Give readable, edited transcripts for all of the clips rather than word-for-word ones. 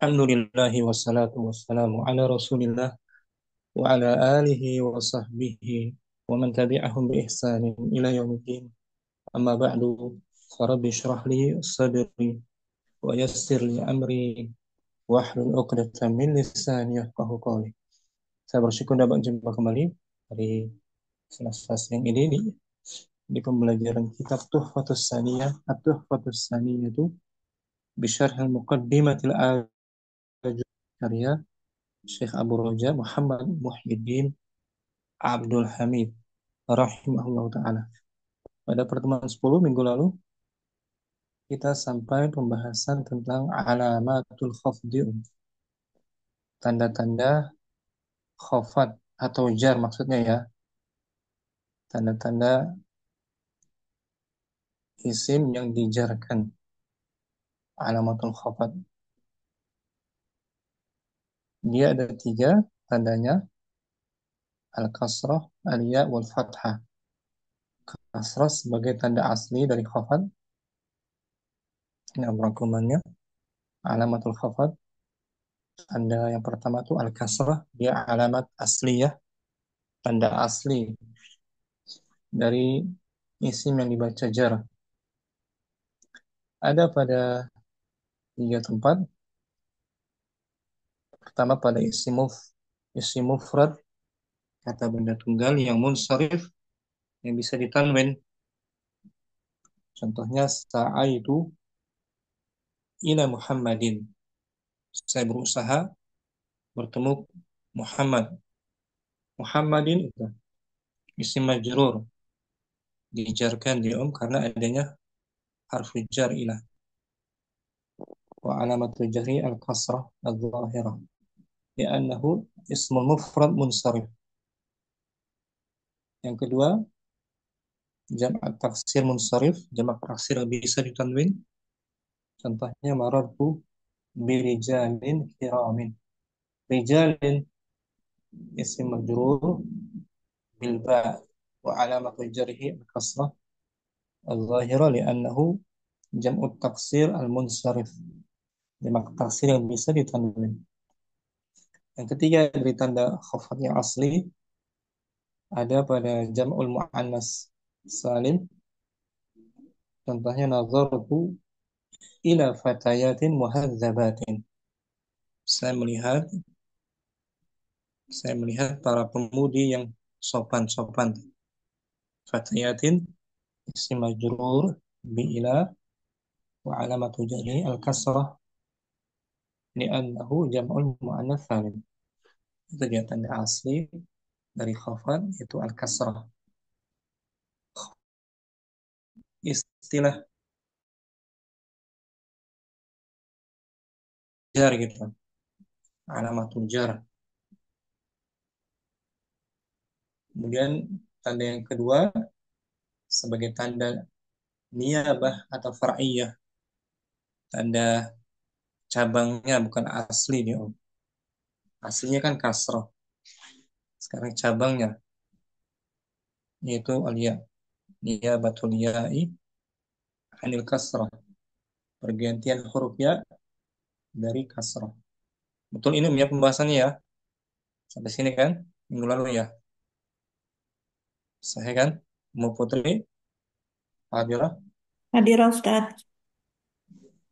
Alhamdulillahi wassalatu wassalamu ala rasulillah wa ala alihi wa sahbihi wa man tabi'ahum bi ihsanin ila yaumiddin. Amma ba'du, farabbi shrah li sadri wa yassir li amri wahlul 'uqdatam min lisani yafqahu qawli. Saya bersyukur dapat jumpa kembali di semester siang ini di pembelajaran kitab Tuhfatus Saniyah. At-Tuhfatus Saniyah itu bisyarh al-muqaddimatil karya Syekh Abu Roja Muhammad Muhyiddin Abdul Hamid rahimahullah ta'ala. Pada pertemuan 10 minggu lalu kita sampai pembahasan tentang alamatul khafdi, tanda-tanda khafat atau jar maksudnya ya, tanda-tanda isim yang dijarkan. Alamatul khafat dia ada 3 tandanya: al-kasrah, al-ya, wal fathah. Kasrah sebagai tanda asli dari khafat. Ini rangkumannya. Alamatul khafat, tanda yang pertama itu al-kasrah, dia alamat asliyah, tanda asli dari isim yang dibaca jar. Ada pada 3 tempat. Pertama pada isim mufrad, kata benda tunggal yang munsharif, yang bisa ditanwin. Contohnya sa'aitu ila Muhammadin. Saya berusaha bertemu Muhammad. Muhammadin itu isim majrur, dijarkan di karena adanya harfu jar ila. Wa alamatul jari al-kasrah al-zahirah li'annahu ismul mufrad munsharif. Yang kedua, jamak taksir munsharif, jamak taksir yang bisa ditanwin. Contohnya marartu birijalin kiramin. Rijalin isim majrur bil ba wa alamatul jarhi al-kasrah al-zahirah li'annahu jam'ut taksir al-munsharif, jamak taksir yang bisa ditanwin. Yang ketiga dari tanda khafat yang asli ada pada jam'ul mu'annas salim. Contohnya nazartu ila fatayatin muhadzabatin. Saya melihat para pemudi yang sopan-sopan. Fatayatin isim majrur bi ila wa alamatu jarhi al-kasrah li'annahu jam'ul mu'annas salim. Itu dia tanda asli dari khafat, yaitu al-kasrah. Istilah jar gitu, alamatul jar. Kemudian tanda yang kedua sebagai tanda niyabah atau far'iyah, tanda cabangnya bukan asli nih Om. Aslinya kan kasroh, sekarang cabangnya yaitu alia, niyabatul ya'i anil kasroh, pergantian huruf ya dari kasroh. Betul ini ya pembahasannya ya, sampai sini kan minggu lalu ya, saya kan mau Putri Fadila. Hadirah Ustaz.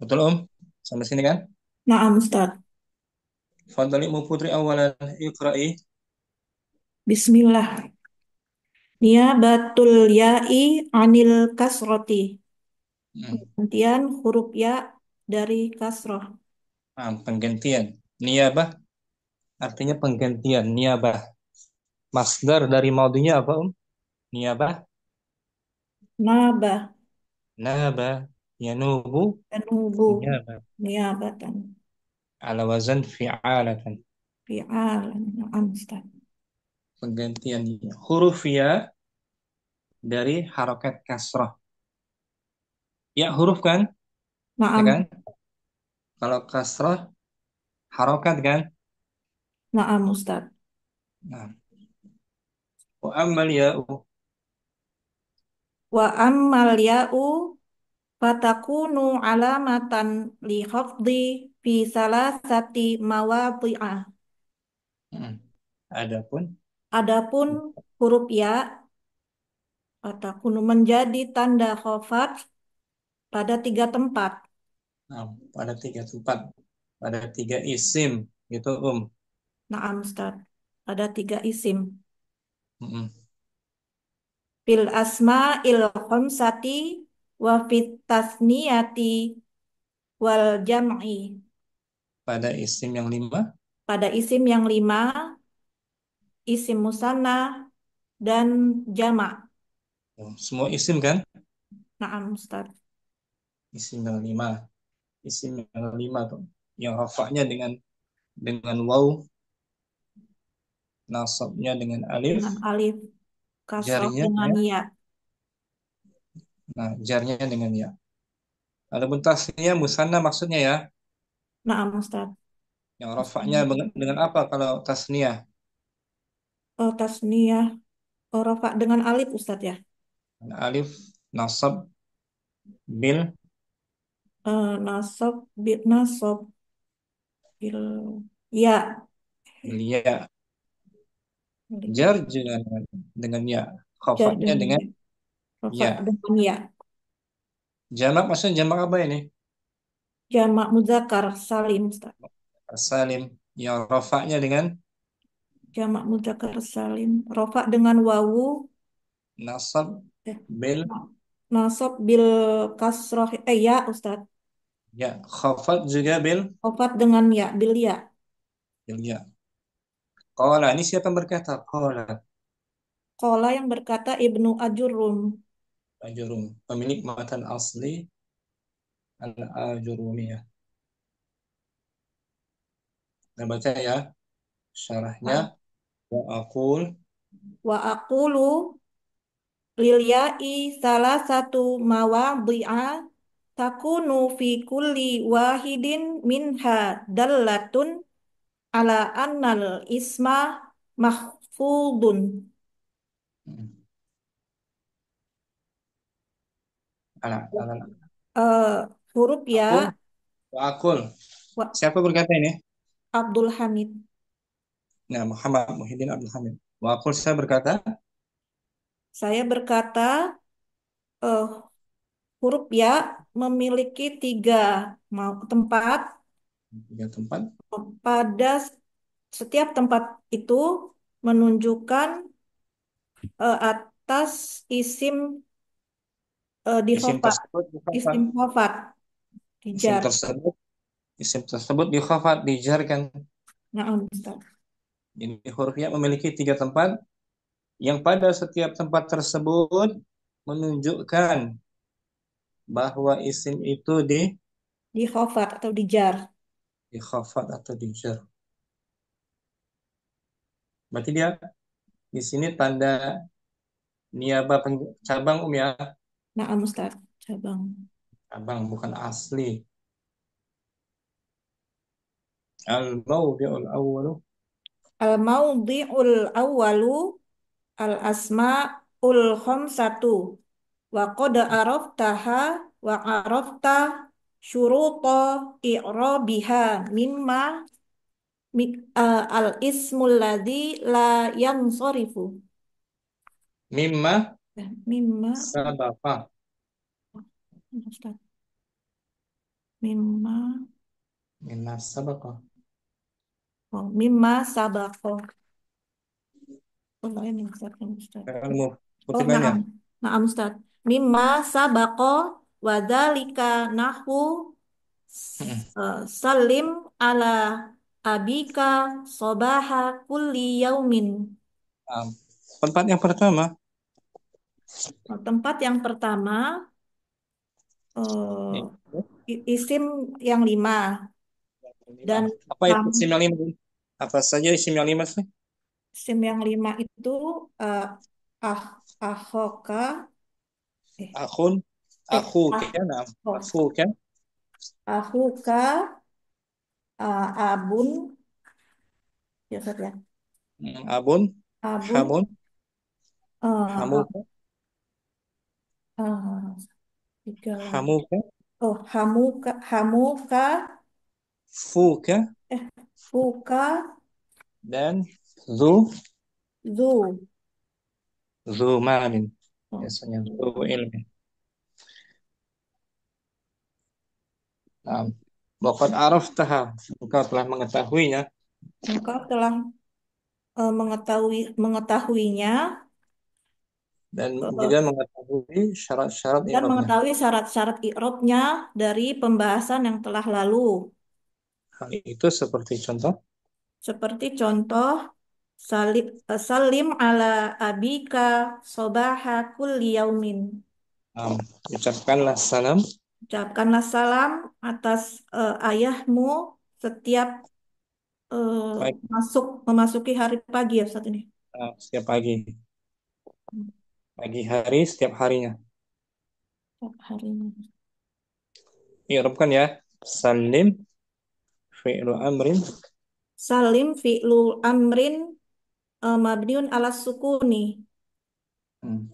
Betul Om, sampai sini kan. Naam Ustaz. Fadli mau Putri awalan iqra'i. Bismillah. Niyabatul ya'i anil kasroti. Kemudian huruf ya dari kasroh. Penggantian niyabah artinya penggantian. Niyabah masdar dari maudinya apa niyabah Nabah. naba yanubu Tanubu. niyabah Niyabatan. ala wazan fi'alatan. Fi'alan. Naam Ustaz. Penggantian huruf ya dari harokat kasrah. Ya huruf kan, ya kan? Naam. Kalau kasrah harokat kan. Naam Ustaz. Nah, wa ammal ya'u. Wa ammal ya'u fatakunu alamatan li khafdi fi salasati mawadhi'ah. Mm. Adapun Adapun huruf ya fatakunu menjadi tanda khafat pada tiga tempat. nah, pada tiga tempat, pada tiga isim itu Naam Ustaz. Ada tiga isim. Mm-mm. Fil asma'il khamsati wa fit tasniyati wal jam'i. Pada isim yang lima. Pada isim yang lima, isim musanna dan jamak. Oh, semua isim kan? Naam Ustaz. Isim yang lima. Isim yang lima tuh. Yang rafa'nya dengan waw, nasabnya dengan alif, Dengan alif, kasroh jarnya dengan ya. ya. Nah, jarnya dengan ya. Adapun tasniyah musanna maksudnya ya. Naam Ustaz. Yang rafa'nya dengan apa kalau tasniyah? Oh, tasniyah. Oh, rafa dengan alif Ustaz ya. Alif, nasab, bil, Nasab, nasab, bil, ya. bil ya. Milik Jar juga dengan ya. jar Khafa'nya dengan dengan ya. Rafa ya. dengan ya. Jamak maksudnya jamak apa ini? Jamak muzakkar salim Ustaz. Salim. Yang rafa'nya dengan Jamak muzakkar salim. Rafa dengan wawu. nasab, Eh, bil, nasab bil kasroh. Ya Ustaz. ya. Khafat juga Wafat dengan ya, bil ya. bil ya. Qala, ini siapa yang berkata? Qala. Qala yang berkata Ibnu Ajurum. Ajurum. Pemilik matan asli al-Ajurumiyah. Nah, baca ya. Syarahnya. Ah, Wa aqul. wa aqulu lil ya'i salah satu mawadhi'a takunu fi kulli wahidin minha dallatun ala annal isma mahfudun. Ala, ala. Huruf Aqul. ya Wa aqul. wa, Siapa berkata ini? Abdul Hamid. Nah, Muhammad Muhyiddin Abdul Hamid. Wa aqul, saya berkata. Saya berkata eh, huruf ya memiliki tiga tempat. Tiga tempat. Pada setiap tempat itu menunjukkan atas isim di Isim khofat, tersebut dikhafat. isim khofat, Isim dijar. tersebut. Isim tersebut dikhafat, dijarkan. Nah, Ustaz. Ini hurufnya memiliki tiga tempat. Yang pada setiap tempat tersebut menunjukkan bahwa isim itu Di khofat atau dijar. dikhafat atau dijar. Berarti dia di sini tanda niabah cabang ya. Nah, Ustaz. Cabang. Cabang bukan asli. Al-mawdi'ul awwalu. Al-mawdi'ul awwalu al-asma'ul khamsatu. Wa qad araftaha wa arafta syuruta i'rabiha mimma al-ismul ladzi la yansorifu. Mimma Mimma, sabaqa. Ustaz. Mimma, Mimma sabaqa. oh, mimma sabaqo. Oh, ini Ustaz, ini Ustaz. Kamu Oh, kutipannya. naam. Naam, Ustaz. Mimma sabaqo wa dzalika nahwu salim ala abika sobaha kulli yaumin. Ah, tempat yang pertama. Oh, tempat yang pertama, isim yang lima. Lima. Dan Apa itu kamu isim yang lima? Apa saja isim yang lima sih? SIM yang lima itu eh, ah ahoka eh Akun, eh aku ah kan, oh, aku kan, ahuka abun ya Ustaz ya. abun, Abun hamun, eh, hamu, eh, Tiga lagi. Hamuka, Oh, hamuka, hamuka, fuka, eh, fuka, dan zu, zu. zu malin. Oh, Biasanya zu ilmi. Nah, waqad araftaha, engkau telah mengetahuinya engkau telah mengetahuinya dan juga eh, mengetahui syarat-syarat dan i'rabnya. mengetahui syarat-syarat i'rabnya dari pembahasan yang telah lalu. Hal itu seperti contoh, Seperti contoh salim ala abika sobaha kulli yaumin. um, ucapkanlah salam Ucapkanlah salam atas ayahmu setiap baik memasuki hari pagi ya saat ini. setiap pagi, pagi hari setiap harinya. Setiap harinya. I'rabkan ya. Salim fi'lu amrin, Salim fi'lu amrin mabniun ala sukuni. hmm,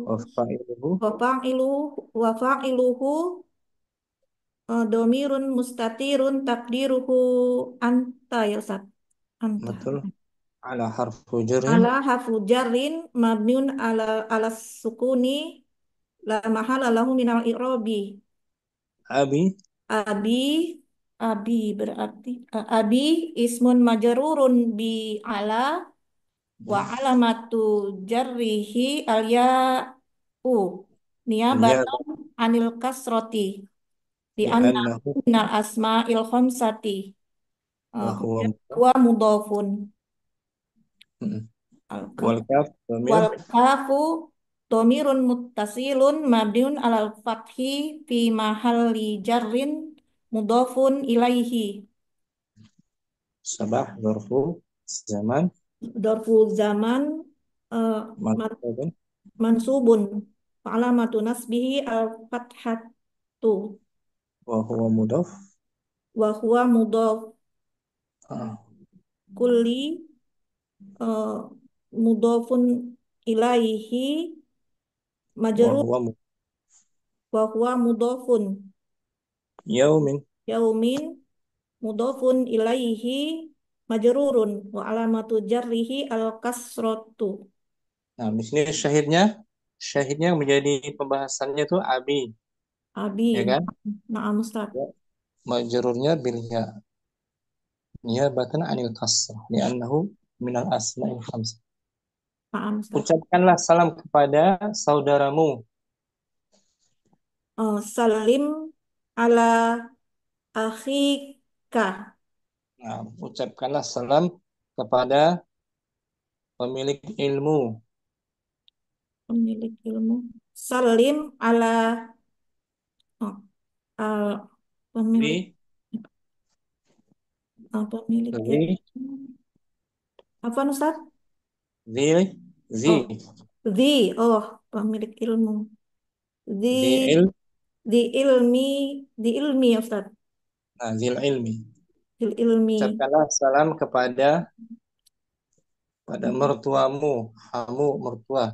wa Terus fa'iluhu wafa'iluhu domirun mustatirun takdiruhu anta ya Ustaz. Anta. betul ala harfu jarrin Ala hafu jarrin mabniun ala sukuni la mahala lahu minal i'robi. abi Abi abi berarti abi ismun majrurun bi ala wa alamatu jarrihi al ya'u ya niyabatan anil kasroti di anna li'annahu minal asma'il khamsati. wa huwa Kemudian mudhaf, wa mudhafun hmm, al kaf wal kaf dhamir wal kafu domirun muttasilun mabniun alal fathi fi mahalli jarrin mudhafun ilaihi. sabah dzarfu zaman Dorfu zaman eh, man- mansubun mansubun alamatu nasbihi al fathatu wa huwa mudhaf, wa huwa mudhaf ah, kulli eh, mudhafun ilaihi wa majrur huwa wa huwa mudhafun yaumin. yaumin mudhafun ilaihi majrurun wa alamatu jarrihi al kasratu. Nah, di sini syahidnya yang menjadi pembahasannya itu abi, Abi ya kan? na'am Ustaz. Ya. Majrurnya bil ya, niyabatan anil kasrah, li'annahu minal asma'il khamsah. Na'am Ustaz. Ucapkanlah salam kepada saudaramu. Salim ala akhika Nah, ucapkanlah salam kepada pemilik ilmu. pemilik ilmu. Salim ala oh, al- pemilik Zi, pemilik zi, ilmu. Apa Ustaz? zi, zi, Oh, di oh pemilik ilmu. Di zi il, di ilmi di ilmi ya Ustaz. nah, zil ilmi. Di ilmi. Ucapkanlah salam pada mertuamu, kamu mertua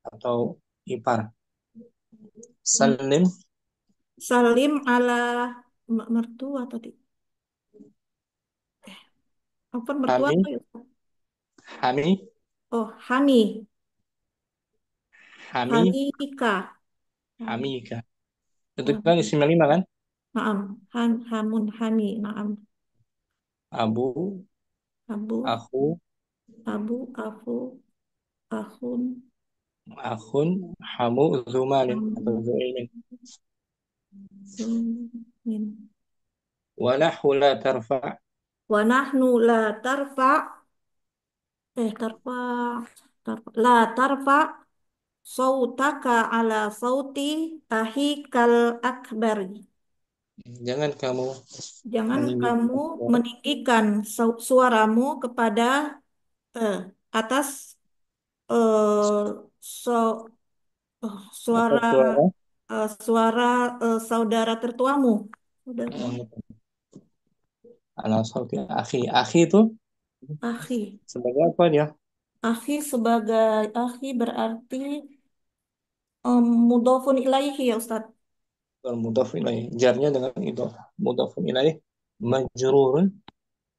atau ipar. Salim, Salim ala mertua tadi. Apa mertua hami, apa ya? hami, Oh, Hani. hami, Hanika. hamika. Itu kan Hani. isim lima kan? Naam. Hamun Hani. Naam. Abu, Abu, aku, abu, afu, ahun, akhun, hamu, zumalin atau hamun, zuilmin. min. Wanahu la tarfa' Wa nahnu la tarfa, tarfa, la tarfa, sautaka ala sauti ahikal akbari. jangan kamu Jangan kamu meninggikan suara meninggikan suaramu kepada eh, atas eh, so, atau suara suara suara saudara tertuamu. Saudara ala sauti akhi. Akhi itu akhi. sebagai apa dia? Akhi sebagai akhi berarti Mudhofun ilaihi ya Ustaz. Mudhaf ilaih. Jarnya dengan itu. Mudhafun ilaih. Majrurun.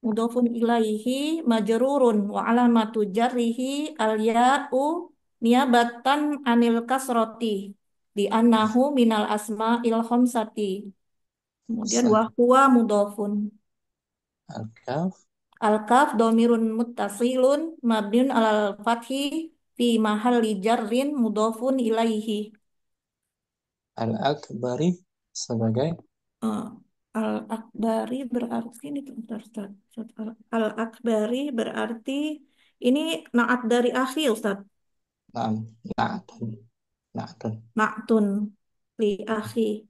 Mudhofun ilaihi majrurun wa alamatu jarrihi al ya'u niyabatan anil kasroti di annahu minal asma'il khamsati. Kemudian wa Sah. huwa mudhofun. Al-kaf. Al-kaf domirun muttasilun mabniun alal fathi fi mahalli jarrin mudhofun ilaihi. Al-akbari. Sebagai Eh, Al-akbari berarti ini tuh, bentar, Ustaz. Al-akbari berarti ini naat dari akhi Ustaz. naam. Na'atun. Na'atun. Na'tun li akhi.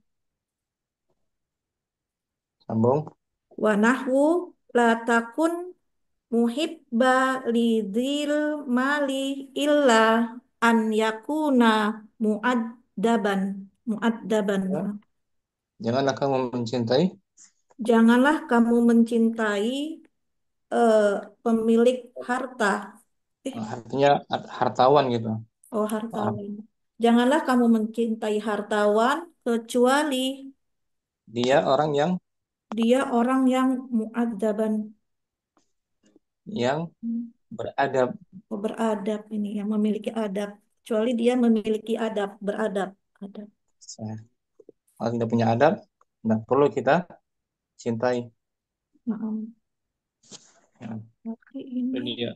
Sambung. Wa nahwu la takun muhibba lidzil mali illa an yakuna muaddaban. Muaddaban. Ya. Janganlah kamu mencintai. Janganlah kamu mencintai eh, pemilik harta. Eh, Artinya hartawan gitu. oh hartawan. Janganlah kamu mencintai hartawan kecuali Dia orang dia orang yang muadzaban, yang beradab. beradab ini, yang memiliki adab. Kecuali dia memiliki adab, beradab. Adab. Kalau tidak punya adab, tidak perlu kita cintai. Nah, Ya. tapi Itu ini dia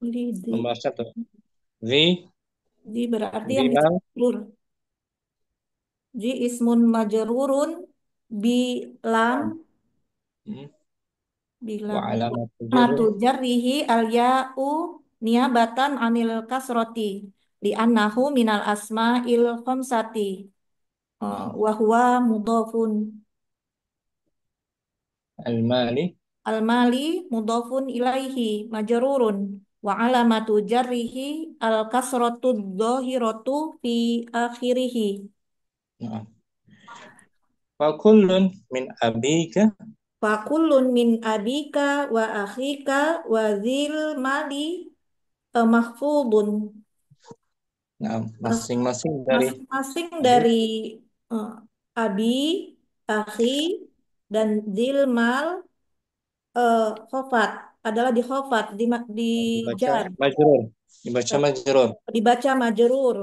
lidi. nomor satu. Zi, Di berarti yang bimal, ismul. Ji ismun majrurun bi lam hmm, wa bilam. alamat Matu jarri, jarrihi al ya'u niabatan anil kasroti li annahu minal asma'il khamsati. Wa huwa mudhafun. al-mali, Al mali mudhafun ilaihi majrurun wa alamatu jarrihi al kasratu dhahiratu fi akhirih. nah. Fa kullun min abika, Fakullun min abika wa akhika wa zil mali mahfudun. nah, Eh, masing-masing dari Masing-masing abik, dari eh, abi, akhi, dan zil mal khofat adalah di khofat, di dibaca jar, majrur, dibaca eh, majrur. dibaca majrur.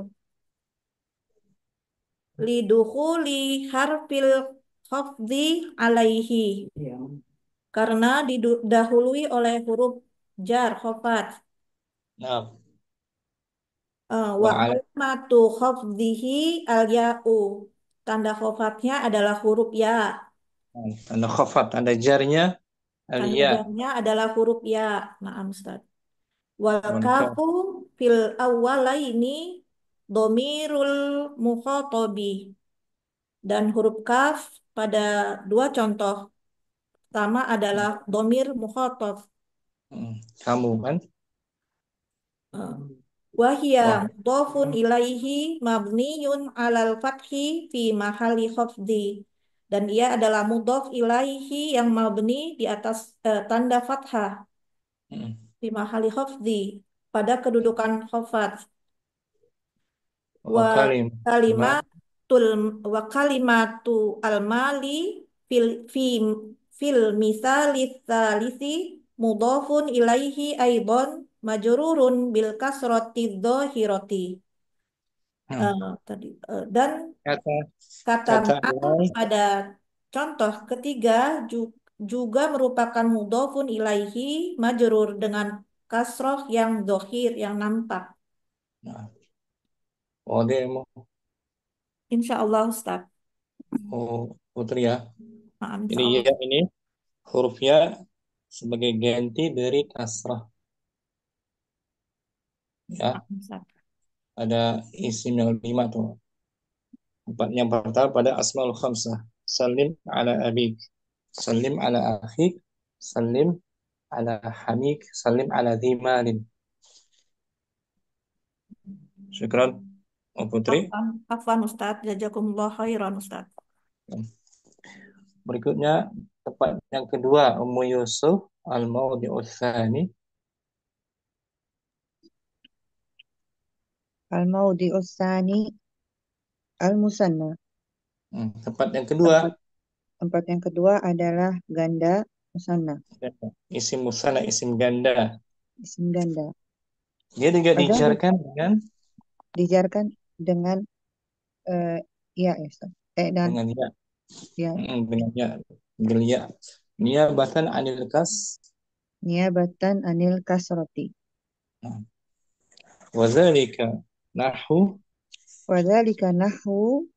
Lidukhuli harfil khafdi alaihi. Karena didahului oleh huruf jar, khofat. Nah, Wa wa ala, alamatu khafdihi al ya'u. Tanda khofatnya adalah huruf ya. tanda khafat, tanda jarnya Tanda al-ya, jarnya adalah huruf ya. Nah, Ustaz. Wal wal kaf. kafu fil awwalaini domirul mukhatobi. Dan huruf kaf pada dua contoh. Pertama adalah domir mukhatab. Hmm, kamu kan? Eh, Wahia Wah, mudhafun ilaihi mabniyun alal fathi fi mahali khafdi. Dan ia adalah mudhaf ilaihi yang mabni di atas tanda fathah hmm. fi mahali khafdi pada kedudukan khafat. Wa Wa kalim, ma, kalimatul wa kalimatu al-mali fil fi fil misali tsalisi mudhafun ilaihi aidon majrurun bil kasrati dhahirati. hmm. Dan Kata, kata kata ma Allah, pada contoh ketiga juga merupakan mudhafun ilaihi majrur dengan kasroh yang dohir yang nampak. nah, oh dia Insya Allah Ustaz. oh, Putri ya. Nah, Jadi insya Allah. ya ini huruf ya sebagai ganti dari kasrah Nah, ya. Ustaz. Ada isim yang lima tuh. Empat yang pertama pada asmaul khamsah. Salim ala abik, salim ala akhik, salim ala hamik, salim ala dhimalin. Syukran, oh Putri. Afwan, Afwan Ustaz, jazakumullah khairan Ustaz. Berikutnya tempat yang kedua Ummu Yusuf al-mawdi'ul tsani. الموضع الثاني Al-musanna. Tempat yang kedua, Tempat tempat yang kedua adalah ganda musanna, isim musanna, isim ganda. isim ganda. Dia juga Wadhalik dijarkan dengan dijarkan dengan eh, ya, ya, Ustaz. Dan dengan ya. ya, Dengan ya. Bil ya. Niabatan anil kas. niabatan anil kasroti. Wadzalika nahu. Wadhalika nahwu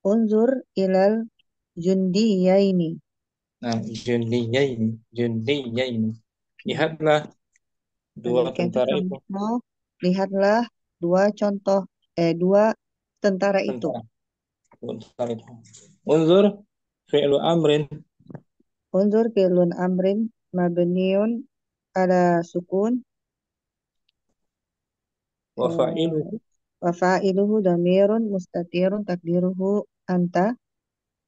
unzur ilal jundiyaini. Nah, jundiyaini. Jundiyaini. Lihatlah dua Wadhalika itu tentara itu. contoh, lihatlah dua tentara itu. Tentara. Dua tentara itu. Unzur fi'lu amrin Unzur fi'lun amrin mabniun ala sukun wa fa'iluhu wa fa'iluhu dhamirun mustatirun takdiruhu anta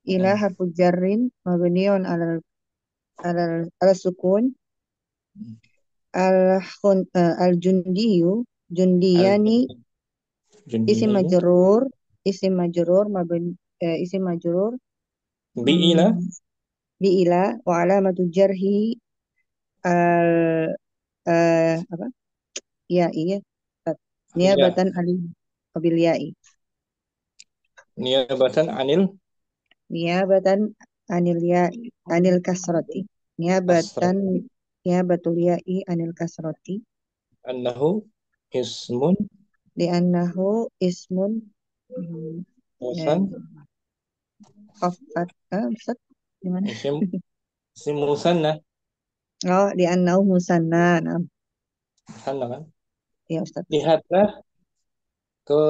ila harfu jarrin mabniun ala sukun al jundiyu al jundiyani jundiyaini isim majrur isim majrur bi'ila hmm, biila wa alamatu jarhi al apa ya iya ya niabatan alih bil ya'i niabatan anil niabatan anil ya'i anil kasrati kasrat niabatan niabatul ya'i anil kasrati annahu ismun li'annahu ismun hmm, eh, musan khafat Ustaz gimana isim isim musanna oh li'annahu musanna nah, musanna kan. ya Ustaz. Lihatlah ke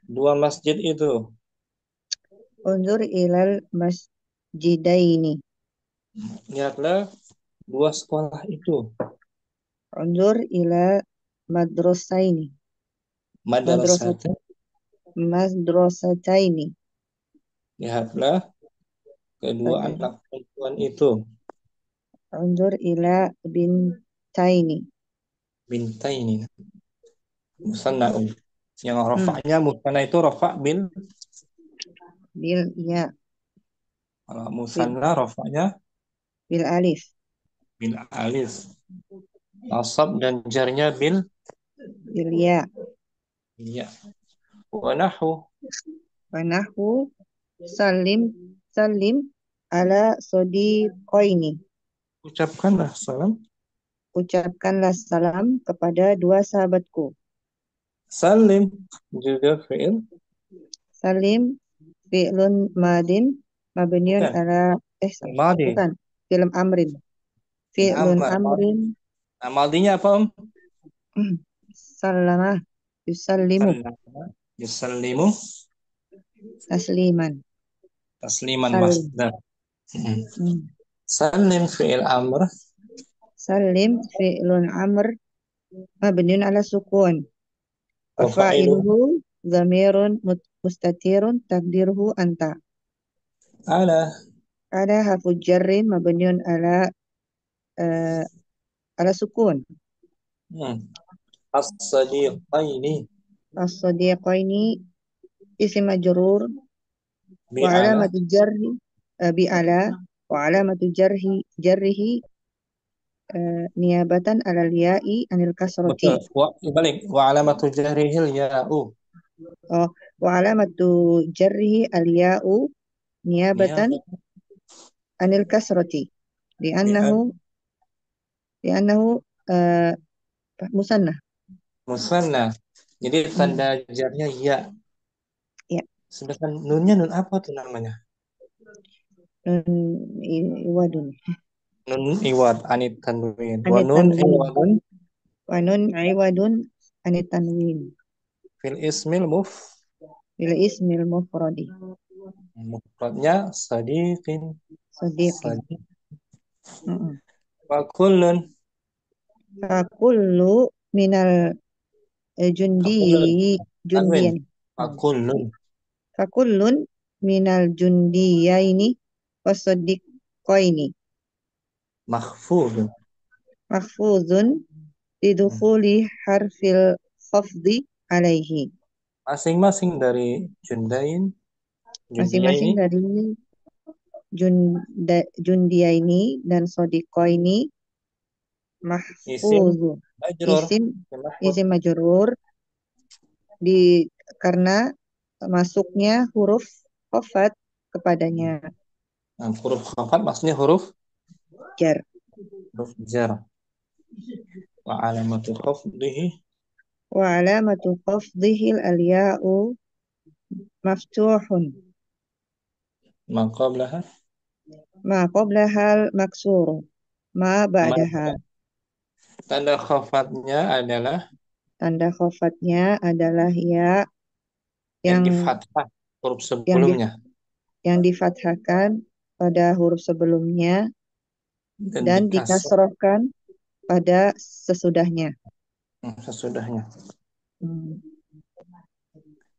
dua masjid itu. Unzur ilal masjidaini. Lihatlah dua sekolah itu. Unzur ila madrasaini. Madrasat Madrasah. madrasataini. Lihatlah kedua anak perempuan itu. Unzur ila bintaini. Bintaini. Musanna. Yang Hmm. rafa'nya musanna itu rafa' bil. Bil ya Kalau bil, musanna rafa'nya bil alif. bil alif. Nasab dan jarnya bil Bil ya. ya. Wa nahu. Wanahu salim salim ala sodiqoini. Ucapkanlah salam. Ucapkanlah salam kepada dua sahabatku. Salim juga fi'il. Salim fi'lun madin mabniun Bukan. ala salah. Madi. Bukan. Film amrin. Bin Fi'lun Amr. amrin Nah, madinya apa Om? sallama yusallimu Sallama. Yusallimu. tasliman. Tasliman Salim. masdar. Hmm. Hmm. Salim fi'il amr. Salim fi'lun amr mabniun ala sukun. Wa Wa fa'ilu fa'iluhu dhamirun mustatirun takdiruhu anta. ala. Ada harfu jarrin mabniun uh, ala sukun. Hmm. As-sadiqaini. As-sadiqaini isim majrur wa Bi'ala. alamatu jarri bi ala wa alamatu jarrihi niabatan alal ya'i anil kasroti. Betul. Balik. Wa alamatu jahrihil ya'u. Oh, wa alamatu jarrihi al ya'u niabatan Niyabah. anil kasroti. Li'annahu Li'an li'annahu uh, musanna. musanna. Jadi Hmm. tanda jarnya ya. Ya, Sedangkan nunnya nun apa tuh namanya? iwadun. Nun iwad anit tanwin. Wa Anit nun tanwin. iwadun Wa nun iwadun anit tanwin. fil ismil Bil ismil mufradi. mufradnya sadiqin. Sadiqin. Sadiq. Mm-mm. Wa kullun. Fakullu minal Fakullun. Tanwin. jundiyan. Hmm. Fakullun. Fakullun minal jundiyaini wasadiqaini. Makhfudun. Mahfuzun lidukhuli harfil khafdi alaihi. Masing-masing dari Jundain, Jundia Masing-masing ini dari Jundiaini dan Sodiqoini isim mahfuzun. majrur. Isim Isim majrur. isim majrur di karena masuknya huruf khafat kepadanya Nah, huruf khafat maksudnya huruf jar. jar. Wa alamatu khafdihi Wa alamatu khafdhihi al-ya'u maftuhun ma qablaha ma qablaha maksuru ma ma. ba'daha. Tanda khafatnya adalah Tanda khafatnya adalah ya yang yang di fathah huruf yang di sebelumnya yang difathahkan pada huruf sebelumnya dan dan dikasrah dikasrohkan pada sesudahnya. sesudahnya. Hmm.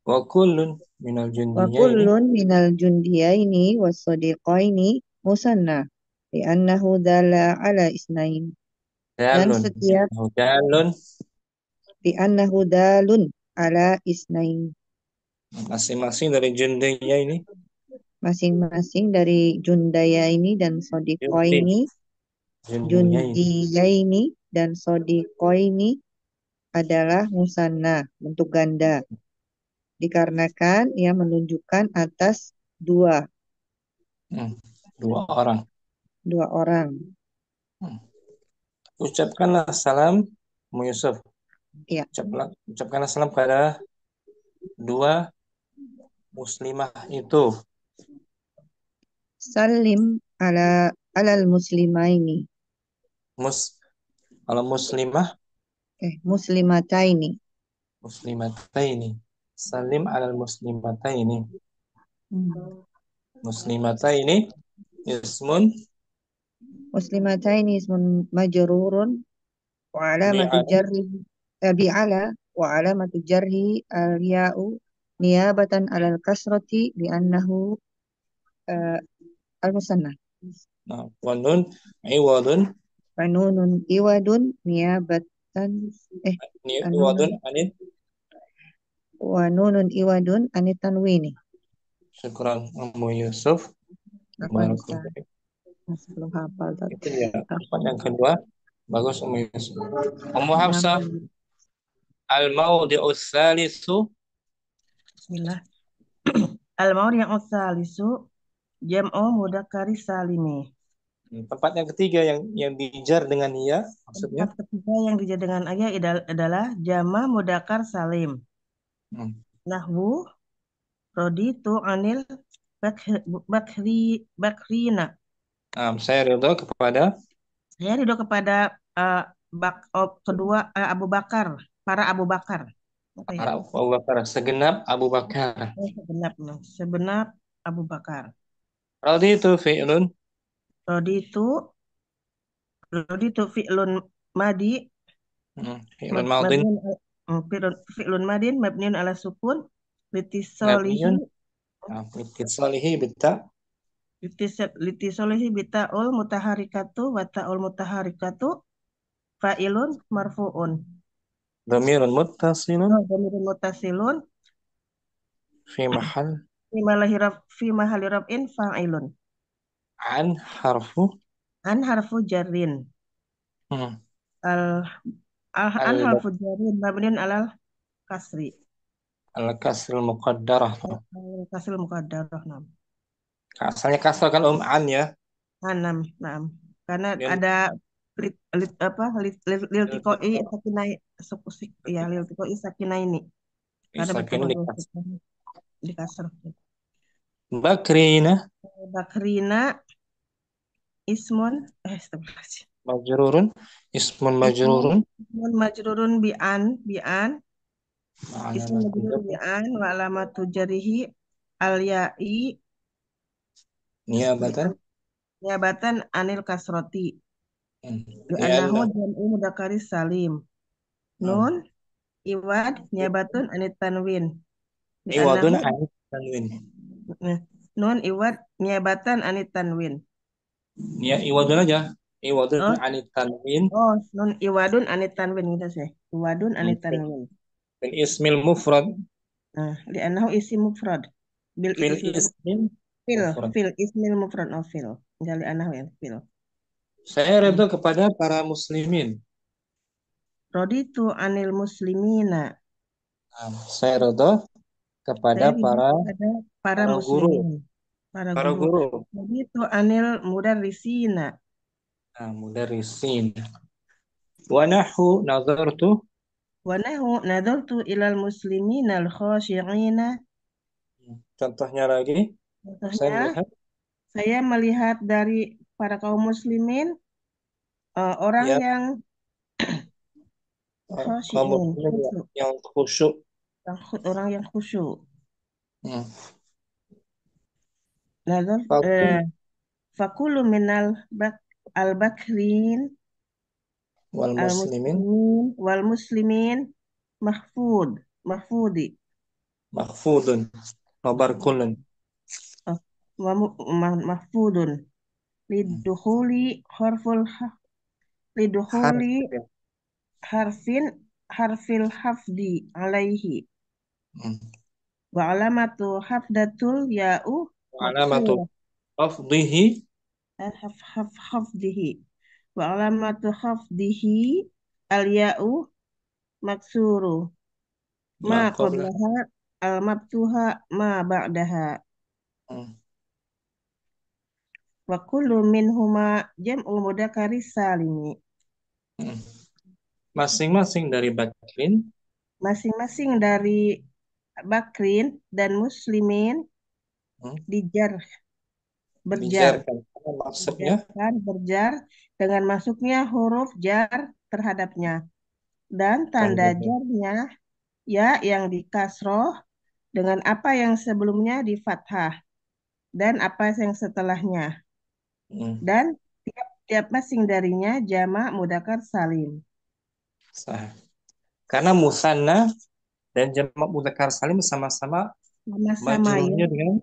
Wa kullun minal Wa jundiyaini kullun minal jundiyaini was-sadiqaini musanna li'annahu dalla ala isnain. Dan dalun. setiap Dalun li'annahu dalun ala isnain. masing-masing dari jundiyaini Masing-masing dari jundayaini dan yukti sodiqoini, jundiyaini. jundiyaini dan sodiqoini adalah musanna, bentuk ganda. Dikarenakan ia menunjukkan atas dua, Hmm, dua orang. dua orang. Hmm. Ucapkanlah salam Mu Yusuf. Ya, Ucapkanlah salam pada dua muslimah itu. salim alal muslimaini, Mus Kalau muslimah muslimataini. muslimataini. Salim alal muslimataini. Hmm. Muslimataini ismun Muslimataini ismun majrurun wa alamatu bi'ala jarri bi'ala wa alamatu jarri al-ya'u niyabatan alal kasrati li'annahu uh, al-musanna. nah, wa nun iwadun Wa nunun iwadun niyabatan eh iwadun anunun anit. wa nunun iwadun anit tanwini. Syukran Mu Yusuf. Apa Ustaz? Barakallahu. Masih belum hafal Ustaz. Itu ya. Yang kedua bagus Mu Yusuf. Ummu Hafsah Yang al-mawdi'us salisu. Bismillah. Al-mawdi' yang usalisu jam'u mudzakkari salimi. Tempat yang ketiga yang dijar dengan ya maksudnya. Tempat ketiga yang dijadikan dengan ayat adalah jama mudzakkar salim. Hmm. Nahwu raditu anil bakrina. Saya ridho kepada Saya ridho kepada kedua Abu Bakar, para Abu Bakar. Apa ya? para Abu Bakar, segenap Abu Bakar. Sebenap Abu Bakar. Raditu fi'lun Raditu fi'lun madi fi'lun madin fi'lun madin mabniun ala sukun litisolihi mabniun litisalihi bitta litisolihi bita'ul mutaharikatu wa ta'ul mutaharikatu fa'ilun marfu'un dhamirun muttasilun dhamirun muttasilun fi mahal fi mahali raf'in fa'ilun an harfu an harfu jarrin hmm, al an al harfu jarrin mabniun alal kasri al kasrul muqaddarah. kasrul muqaddarah nam Asalnya kasar kan an ya. enam enam karena Dan ada liltikoi sakinai sukusik ya liltikoi sakinai ini karena bertemu sakinun dengan dikas di kasar bakrina bakrina ismun astagfirullahaladzim. majrurun ismun ismun majrurun ismun majrurun bi'an ismun majrurun bi'an wa alamatu jarihi al ya'i niyabatan niabatan anil kasroti li'anna li'annahu jam'u mudzakkari salim nun iwad niabatun anit tanwin iwadun li'annahu an tanwin. nun iwad niabatan anit tanwin Ya iwadun aja. Iwadun oh anit tanwin nun iwadun anit tanwin gitu sih iwadun anit dan tanwin ismil mufrad Nah, li'annahu isim mufrad. Bil Fil ism ismin fil mufrad. fil ismil mufrad of fil. Enggak li'annahu ya fil. Saya Hmm. redha kepada para muslimin. Raditu anil muslimina. Nah, saya redha kepada Saya ridho para kepada para guru. muslimin, para Para guru. guru. Raditu anil mudarrisina. Nah, mudarrisin. Wa nahu nazartu. Wa nahu nadartu ilal muslimina al khashi'ina. Contohnya lagi, saya Contohnya, melihat saya melihat dari para kaum muslimin orang ya yang kaum khashi'in, muslimin khusyuk, yang khusyuk. orang yang khusyuk. Hmm. Nadar Fakul fakulu minal al bakrin wal al muslimin muslimin wal muslimin mahfud mahfudi. mahfudun mabarkulun. Oh, mahfudun Hmm. lidukhuli harful Harf lidukhuli ya. harfin harfil hafdi alaihi Hmm. wa alamatu hafdatul ya'u Wa alamatu maksurah rafdihi hafdihi wa alamatu hafdihi al ya'u maksuru ma ma qabla. qablaha al mabtuha ma ba'daha Hmm. wa kullu minhuma jam'u mudzakkari salimi. Hmm. Masing-masing dari Bakrin Masing-masing dari Bakrin dan Muslimin hmm, dijar berjar dijarkan. Maksudnya dijarkan berjar dengan masuknya huruf jar terhadapnya dan tanda tanda jarnya ya yang di kasroh dengan apa yang sebelumnya di fathah dan apa yang setelahnya hmm, dan tiap masing darinya jamak mudzakkar salim. sah. Karena musanna dan jamak mudzakkar salim sama-sama Sama-sama ya, majrurnya dengan,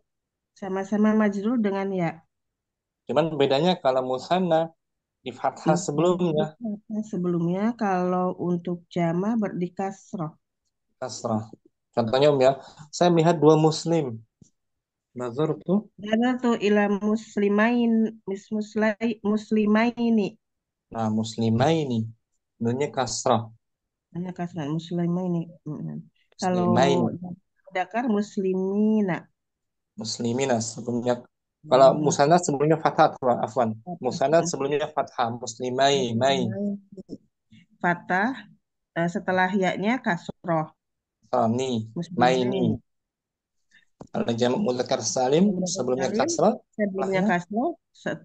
sama-sama majrur dengan ya. cuman bedanya kalau musanna di fathah sebelumnya Sebelumnya kalau untuk jama di kasroh. kasrah. Contohnya ya, saya melihat dua muslim. Nazar tuh, Nadartu ila muslimain muslimaini. nah muslimaini, nunnya kasrah, Hanya kasran muslimaini. Kalau muslimaini, mudzakkar muslimina. muslimina sebelumnya. Kalau musanna sebelumnya fathah, afwan. Musanna Hmm. sebelumnya fathah, muslimai, mai, Fatah setelah ya-nya kasroh sani, maini. muslimaini. Kalau jamak mudzakkar salim Mudzakkar sebelumnya salim kasrah, sebelumnya setelahnya kasroh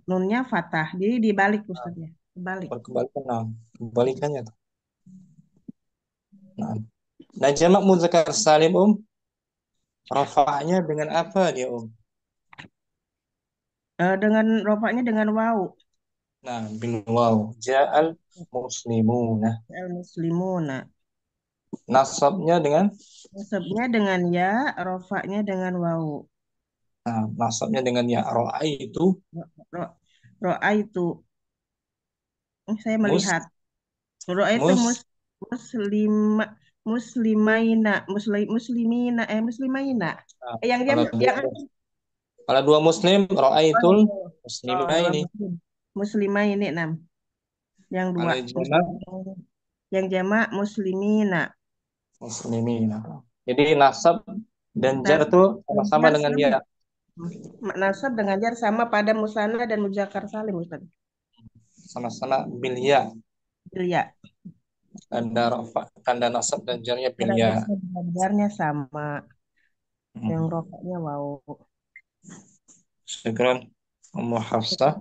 nunnya fatah. Jadi dibalik Ustaz ya. Dibalik. berkebalikan, nah, kebalikannya tuh. Nah, nah jamak mudzakkar salim rafa'nya dengan apa dia Dengan rofaknya dengan wau. Nah, bil waw. Ja'al muslimuna. Al muslimuna. Nasabnya dengan, Nasabnya dengan ya, rofaknya dengan wau. nah, nasabnya dengan ya itu Ro, ro'a itu, saya mus melihat. Ro'a itu mus. muslim, muslimaina, muslimina, muslimaina. Nah, Yang dia, kalau dua yang kalau dua muslim ra'aitul oh, dua muslimaini. muslim, muslimaini enam. Yang dua, Kalau jamak muslim, yang jamak muslimina. muslimina. Jadi nasab dan jar Nasab itu sama-sama jar dengan sama. ya, Nasab dengan jar sama pada musanna dan muzakkar salim Ustaz. sama-sama bil ya. Ya, Tanda rafa, tanda nasab dan jarnya bil pada ya. nasab dan jarnya sama. Yang Hmm. rokoknya wow. Syukran Ummu Hafsah.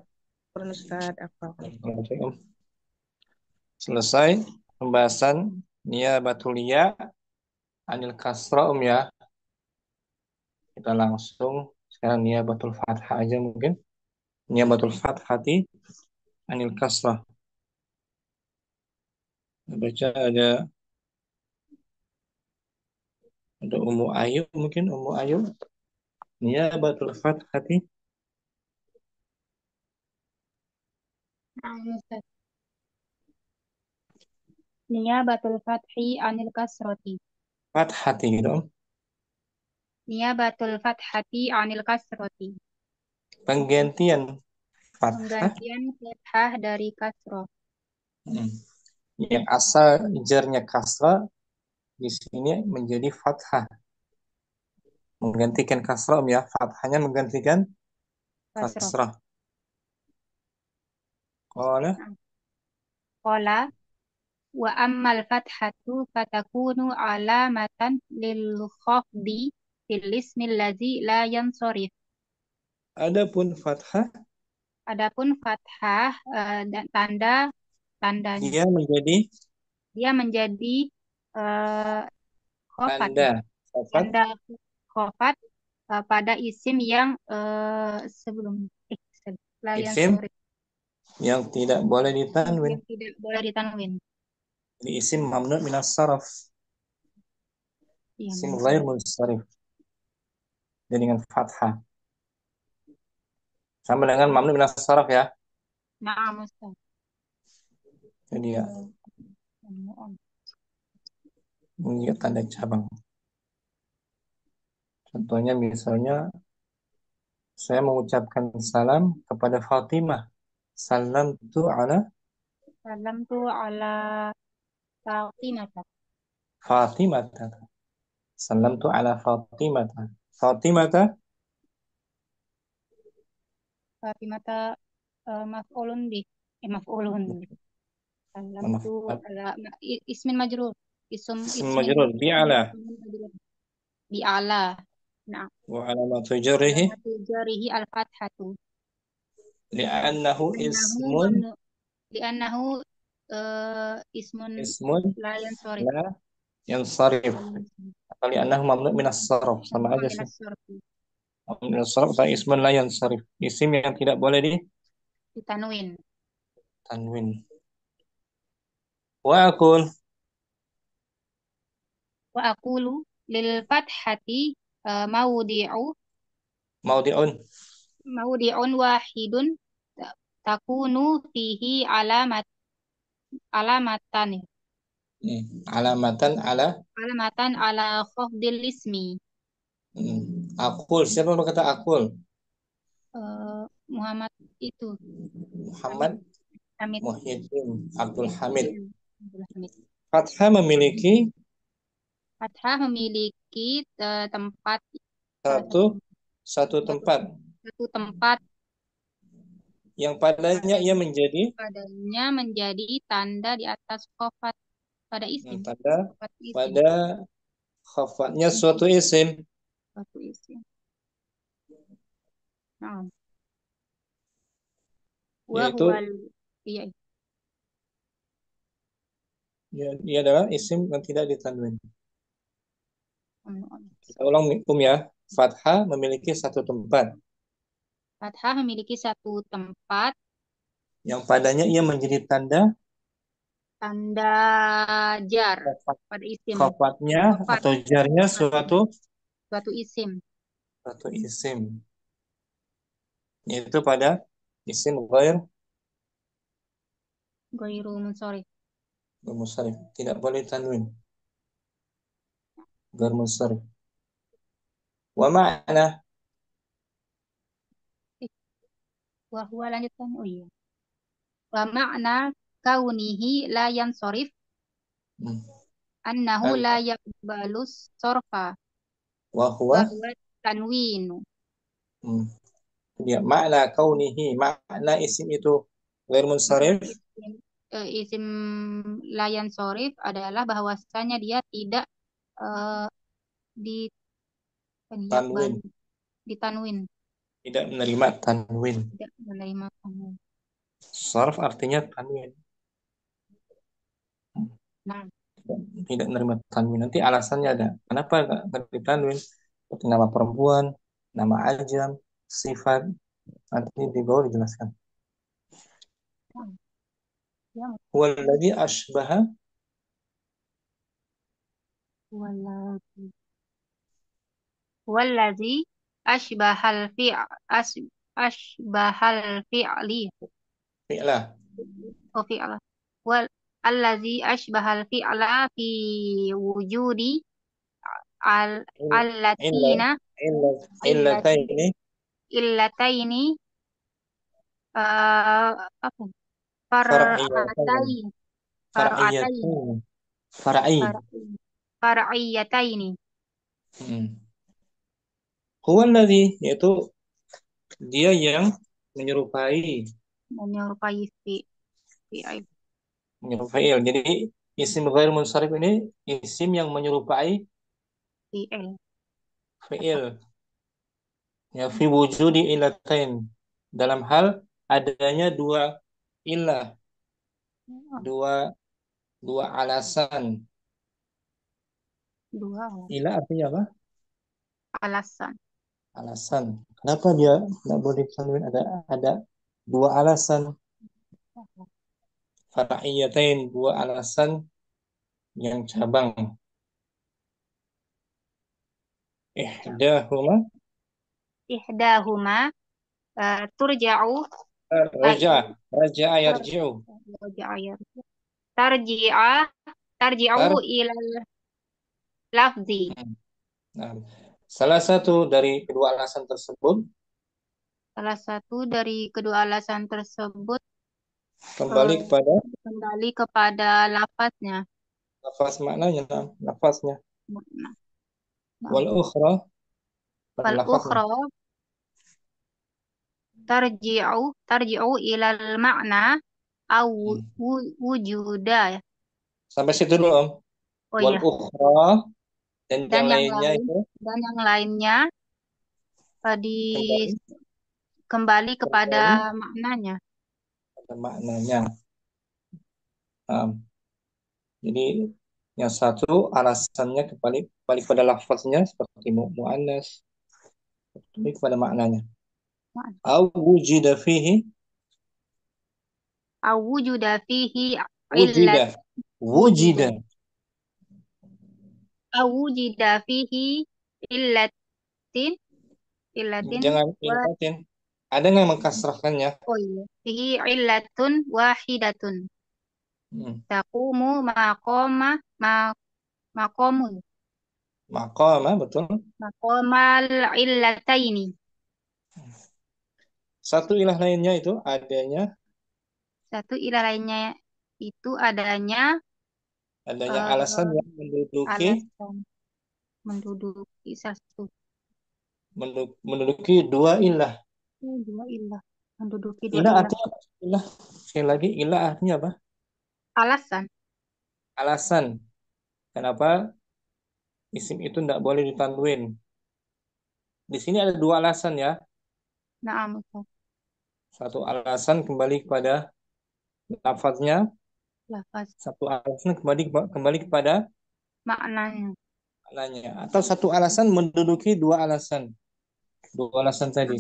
Ustaz apa? Selesai pembahasan niyabatul ya anil kasra ya. Kita langsung sekarang niyabatul fathah aja mungkin. Niyabatul fathati anil kasrah. Baca ada Ummu Ayu mungkin Ummu Ayu. Niyabatul fathati Ustaz. Niyabatul fathi anil kasroti. fathati gitu. Niyabatul fathati anil kasroti. Penggantian fathah. Penggantian fathah dari kasroh. Yang asal jarnya kasrah di sini menjadi fathah. Menggantikan kasrah ya, fathahnya menggantikan Kasroh. kasrah. Qala Qala wa ammal fathatu fatakunu alamatan lil khafdi fil ismil ladzi la yansharif. adapun fathah Adapun fathah dan tandanya dia menjadi khafat tanda khafat tanda khafat pada isim yang sebelum la isim yansharif, yang tidak boleh ditanwin. yang tidak boleh ditanwin. Jadi isim mamnu minas saraf. Iya, Isim ghair munsharif. Jadi dengan fathah. Sama dengan mamnu minas saraf ya. Na'am Ustaz. Jadi ya, ini tanda cabang. Contohnya misalnya saya mengucapkan salam kepada Fatimah. Salam tu ala Salam tu ala Fatimah. Fatimah. Salam tu ala Fatimah. Fatimah Fatimah maf'ulun bih. Maf'ulun bih. Salam tu ala ismin majrur. Ism majrur bi ala Bi ala. Nah, wa alamatu jarrihi alamatu jarihi al-fathatu. li'annahu ismun Li'annahu ismun ismun la yansharif. la yansarif. Atau li'annahu mamnu minas sarf, sama aja sih. Minas sarf atau ismun la yansarif. Isim yang tidak boleh Ditanwin. ditanwin. Wa aqulu lil fathati mawdi'u maudi'un wahidun takunu fihi alamatan alamatan ala khafdil ismi. Aqul, siapa yang kata aqul? Muhammad itu Muhammad Hamid. Muhyiddin Abdul Hamid. Abdul Hamid. Fathah memiliki Fathah memiliki tempat satu tempat yang padanya ia menjadi tanda di atas khafat pada isim. Pada khafatnya suatu isim. Nah. Yaitu dia adalah isim yang tidak ditanwin. Kita ulang ya. Fathah memiliki satu tempat. Fathah memiliki satu tempat yang padanya ia menjadi tanda jar pada isim. Khafatnya atau jarnya suatu isim. Suatu isim. Yaitu pada isim ghairu munsharif. Tidak boleh tanwin. Ghairu munsharif. Wa ma'na Wa huwa lanjutkan. Oh iya. Wa ma'na kaunihi la yansharif annahu la yaqbalus sorfa wa huwa tanwinu. Ya, makna kaunihi, makna isim itu ghair munsharif. Isim la yansharif adalah bahwasanya dia tidak ditanwin. Tidak menerima tanwin. Sarf artinya tanwin. Nah. Tidak menerima tanwin. Nanti alasannya ada. Kenapa nggak ditanwin? Seperti nama perempuan, nama ajam, sifat. Nanti di bawah dijelaskan. Walladzi ashbaha Walladzi ashbahal fi'li fi'la. Oh, fi'la. Wal allazi ashbahal fi'la fi wujudi al Illa allatina illa illati illataini illataini apa? far'iyataini Far'atain far'atain far'iyataini far'i. far'iyataini Hmm. Huwa alladhi, yaitu dia yang menyerupai menyerupai fi'il menyerupai. Jadi isim ghair munsharif ini isim yang menyerupai fi'il fi'il. Ya, fi wujudi ilatain, dalam hal adanya dua ilah, dua dua alasan. dua Ilah artinya apa? alasan. Alasan. Kenapa dia tidak boleh ditanwin? Ada dua alasan. Far'iyatain, dua alasan yang cabang. Ihdahuma Ihdahuma turja'u raja raja'a yarji'u. tarji'a tarji'u Tar ilal lafzi. Nah, salah satu dari kedua alasan tersebut Salah satu dari kedua alasan tersebut kembali eh, kepada kembali kepada lafaznya. lafaz maknanya, lafaznya. Nah, nah. Wal ukhra, pada Wal lafaznya. ukhra tarji'u ilal makna au Hmm. wujuda. Sampai situ dulu, Om. Oh Wal iya, ukhra, dan dan yang yang lainnya lain itu dan yang lainnya kembali kembali kepada kembali maknanya. pada maknanya. Jadi yang satu alasannya kembali pada lafaznya seperti muannas, kembali kepada maknanya. Au wujida fihi, Au wujuda fihi illat wujida, wujida. wujida. Au wujida fihi illatin illatin Jangan wa ilatin. Ada nggak yang mengkasrahkannya? oh iya fihi illatun wahidatun Hmm. taqumu ma maqamun Maqama, betul. maqamal illataini. Satu ilah lainnya itu adanya Satu ilah lainnya itu adanya alasan eh, yang menduduki alasan menduduki satu menduduki dua ilah. dua ilah menduduki dua Ilah ilah artinya apa? Ilah. Sekali lagi, ilah artinya apa? alasan. Alasan. Kenapa isim itu tidak boleh ditanwin? Di sini ada dua alasan ya. Naam Ustaz. Satu alasan kembali kepada lafaznya, Lafaz satu alasan kembali kepada maknanya. maknanya. Atau satu alasan menduduki dua alasan. Dua alasan tadi.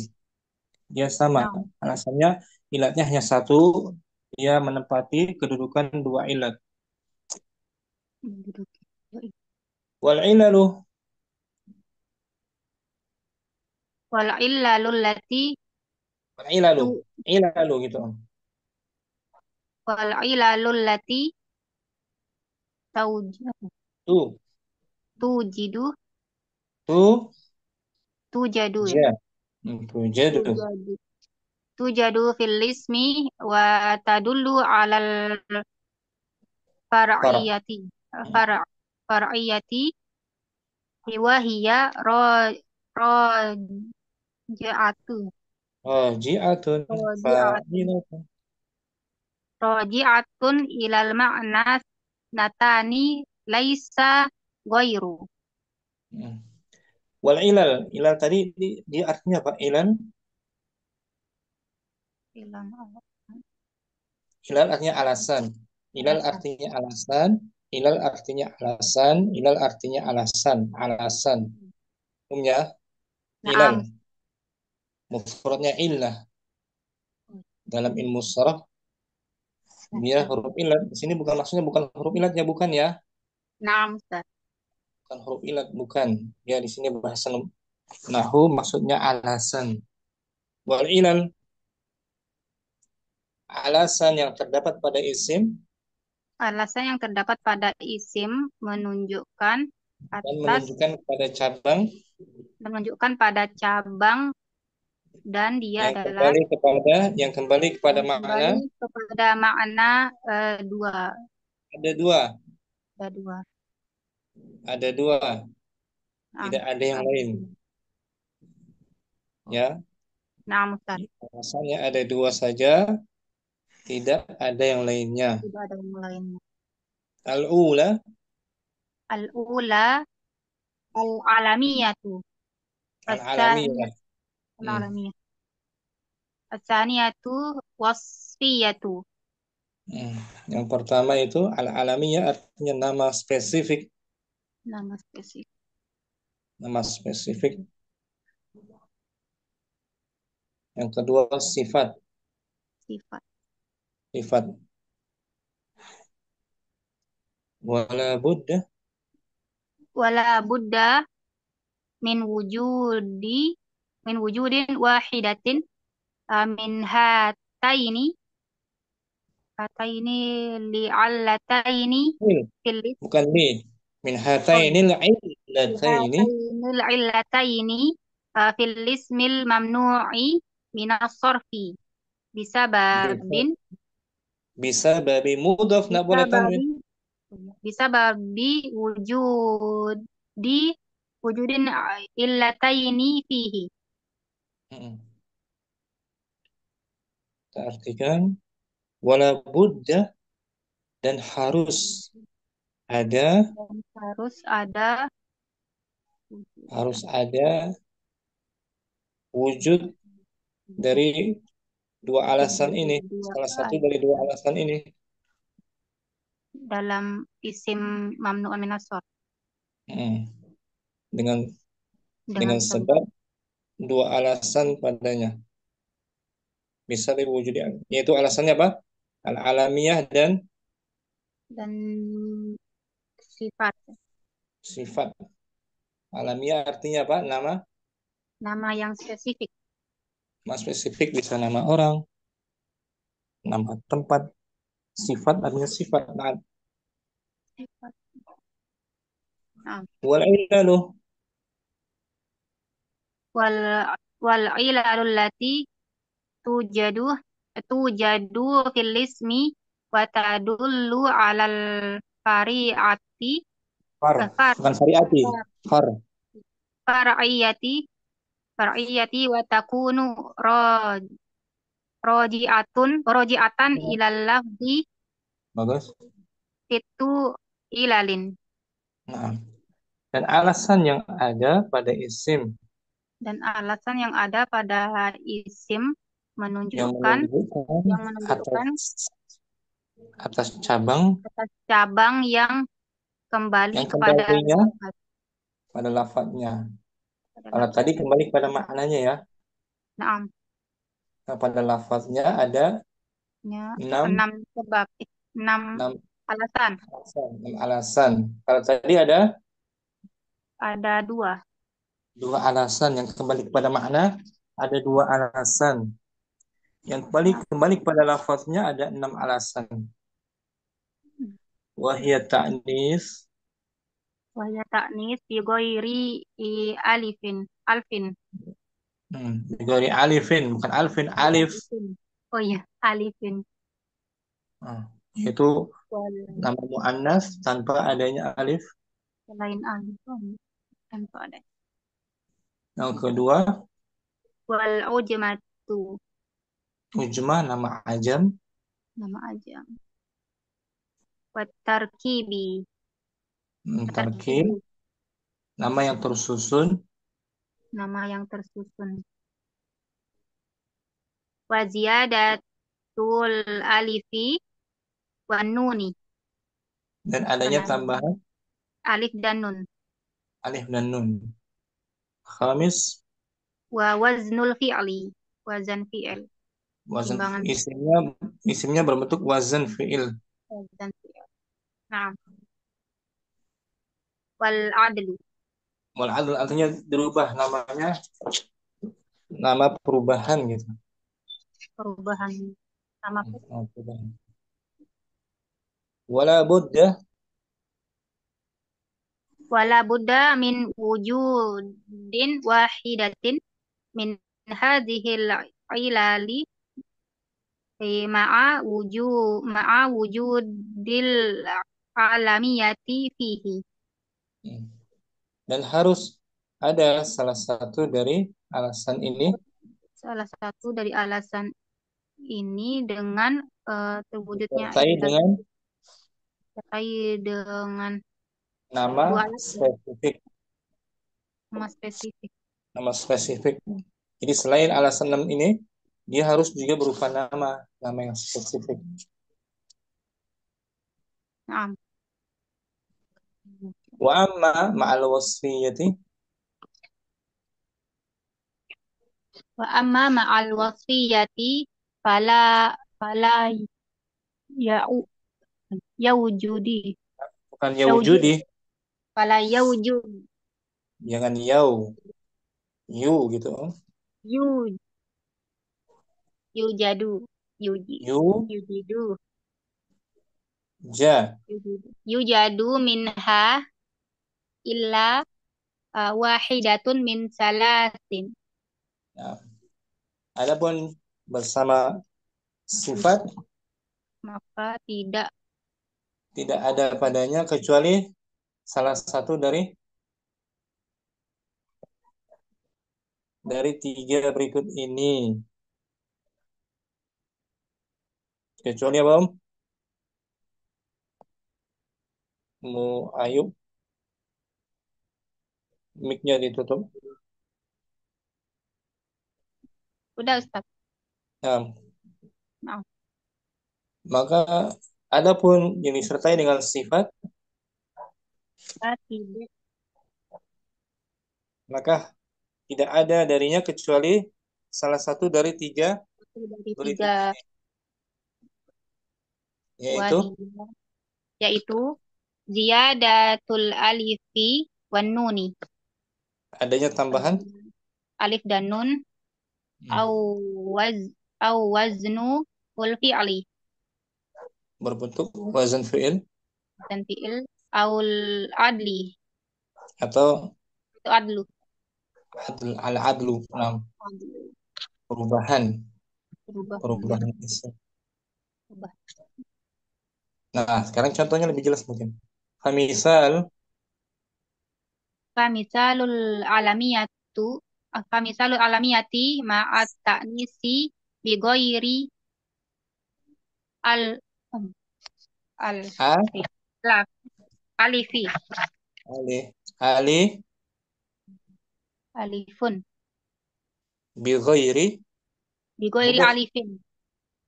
Dia sama. Naam Alasannya ilatnya hanya satu, dia menempati kedudukan dua ilat. menduduki dua ilah. Wal ilalu, Wal illalul lati wal ilalu, tu ilalu gitu. wal illalul lati tauj Tu, tujidu tu, tujadu ya ja, tu jadu. tujadu tujadu fil ismi wa tadullu alal Far, far'iyati far' far'iyati wa hiya raja'atu ji'atun, raji'atun fa'ilatun. raji'atun ilal ma'na natani laisa ghairu. Hmm. Wal ilal, ilal tadi dia artinya apa? Ilal, Ilam ilal artinya alasan. Ilal alasan. artinya alasan. Ilal artinya alasan. Ilal artinya alasan. Alasan. Umumnya ilal. Naam. Mufradnya illah. Dalam ilmu sharaf dia huruf ilat. Di sini bukan maksudnya bukan huruf ilatnya, bukan ya? Naam Ustaz. Bukan huruf ilat, bukan. Ya di sini bahasa nahu maksudnya alasan. Wal ilal, alasan yang terdapat pada isim Alasan yang terdapat pada isim menunjukkan dan atas menunjukkan pada cabang dan dia adalah yang kembali kepada makna kembali kepada makna dua. ada dua, Ada dua. Nah, tidak ada yang lain. Ya, nah, Ustaz. alasannya ada dua saja, tidak ada yang lainnya. Tidak ada yang lainnya. Al-ula, Al-ula al-alamiyatu. al-alamiyah. Al-alamiyah. As-saniyatu wasfiyatu. Yang pertama itu al-alamiyah artinya nama spesifik. Nama spesifik. Nama spesifik. Yang kedua sifat. Sifat. Sifat. Wala budda min wujudin wahidatin min hataini li'allataini filis bukan li min hatainil illataini illataini fil ismil mamnu'i minas sarfi bisa babi mudhaf nggak boleh tanwin. bisa babi wujudin illataini fihi. Kita artikan wala budda dan harus ada wujud dari dua alasan ini, salah satu dari dua alasan ini dalam isim mamnu'un minas sarf. Dengan sebab dua alasan padanya. Bisa diwujudkan, yaitu alasannya apa? Al-alamiyah dan sifat. Sifat. Alamiyah artinya apa? Nama yang spesifik. Nama spesifik bisa nama orang, nama tempat. Sifat artinya sifat. Wal ilalu wal ilalu allati tujadu fil ismi wa tadullu alal fari'ati bukan fari'ati, far'iyati wa takunu roji'atan ilal lafzi bagus. itu ilalin. Nah, dan alasan yang ada pada isim menunjukkan atas cabang yang kembali kepada pada lafadznya. Kalau tadi kembali kepada maknanya ya. Nah, pada lafadznya ada 6 alasan. Kalau tadi ada dua alasan. Yang kembali kepada makna ada 2 alasan. Yang kembali kepada lafadznya ada 6 alasan. Wahya ta'nis bi ghairi alfin. Bi ghairi alifin, bukan alfin, alif. Oh iya, alifin. Itu nama muannas tanpa adanya alif. Selain alif tanpa ada. Yang kedua wal ujmatu. Ujmah nama ajam. Wat tarkibi. Tarkib nama yang tersusun. Wa ziyadatul alifi wan nuni. Dan adanya tambahan alif dan nun. Khamis wa waznul fi'li. Wazan fi'il. Isimnya berbentuk wazan fi'il. Nah. Wal adlu artinya dirubah namanya, nama perubahan gitu. Nama perubahan. Wala budda wala budda min wujudin wahidatin min hadhil ilali ma'a wujudil alamiyati fihi. Dan harus ada salah satu dari alasan ini Salah satu dari alasan ini dengan terwujudnya terkait dengan nama dua alasan spesifik. Nama spesifik. Jadi selain alasan 6 ini, dia harus juga berupa nama yang spesifik. Naam. Wa amma ma'al wasfiyati Wa amma ma'al wasfiyati fala ya'u yaujudi bukan yaujudi, fala yaujud jangan yu gitu. yu yujadu yujidu yujadu minha illa wahidatun min salasin. Nah, adapun bersama sifat Maka tidak ada padanya kecuali salah satu dari 3 berikut ini. Kecuali apa, Om? Ayub, mic-nya ditutup. udah Ustaz. Nah, Nah, maka adapun yang disertai dengan sifat, tidak maka tidak ada darinya kecuali salah satu dari 3 dari berikut 3 ini, yaitu ziyadatul alifi wan nuni, adanya tambahan alif dan nun, au waznu ul fi'li, berbentuk wazan fi'il dan fi'il, aul adli, atau itu adlu, al-adlu, perubahan isim. berubah. Nah, sekarang contohnya lebih jelas mungkin. Famisalul Famisalul alamiyati ma'at ta'nisi bi ghairi al al laf alifi alifun bi ghairi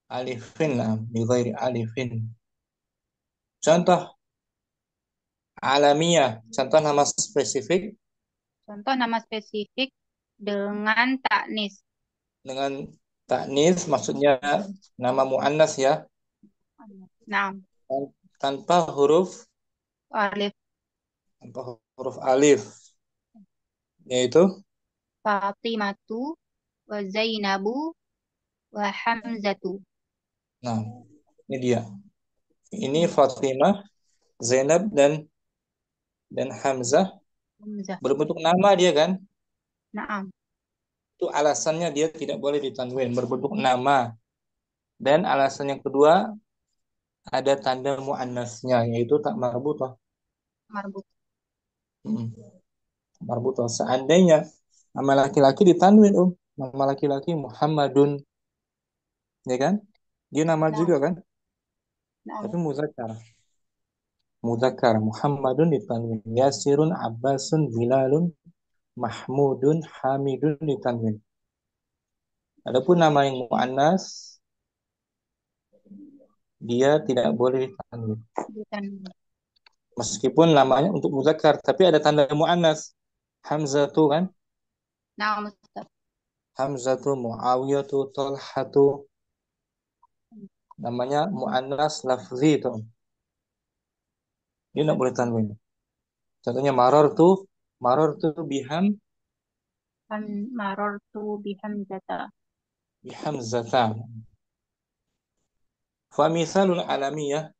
alifin bi ghairi alifin. Contoh alamiah, contoh nama spesifik dengan taknis. Dengan taknis maksudnya nama muannas ya. Nah, tanpa huruf alif, yaitu Fatimatu wa Zainabu wa Hamzatu. Nah, ini dia. Ini Fatimah, Zainab dan Hamzah berbentuk nama dia kan? Nah, itu alasannya dia tidak boleh ditanwin, berbentuk nama. Dan alasan yang kedua ada tanda muannasnya, yaitu tak marbutah. Marbutah. Seandainya nama laki-laki ditanwin, nama laki-laki Muhammadun, ya kan? Dia nama juga kan? Tapi muzakkar Muhammadun ditanwin, Yasirun, Abbasun, Bilalun, Mahmudun, Hamidun ditanwin. Adapun nama yang muannas dia tidak boleh ditanwin. Meskipun namanya untuk muzakkar, tapi ada tanda muannas. Hamzatu kan? Nah, Hamzatu, Muawiyatu, Talhatu. Namanya muannas lafzi itu. Dia tidak boleh tanwin. Contohnya marartu biham bihamzata. Fa misalul alamiyah.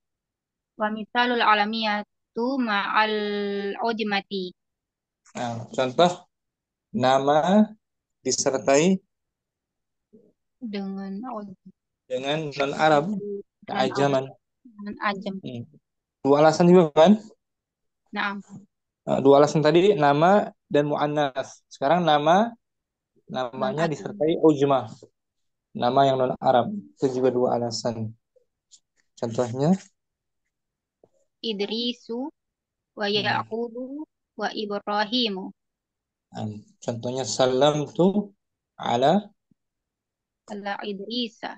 Wa misalul alamiyah ma'al ujmati. Nah, contoh nama disertai Dengan dengan non Arab, dan keajaman. dengan ajam. Dua alasan juga kan? Naam. Dua alasan tadi nama dan muannas. Sekarang namanya Non-ajam. disertai ujmah. Nama yang non Arab. Itu juga dua alasan. Contohnya Idrisu wa Yaqubu wa Ibrahimu. contohnya salam tu ala Ala Idrisa.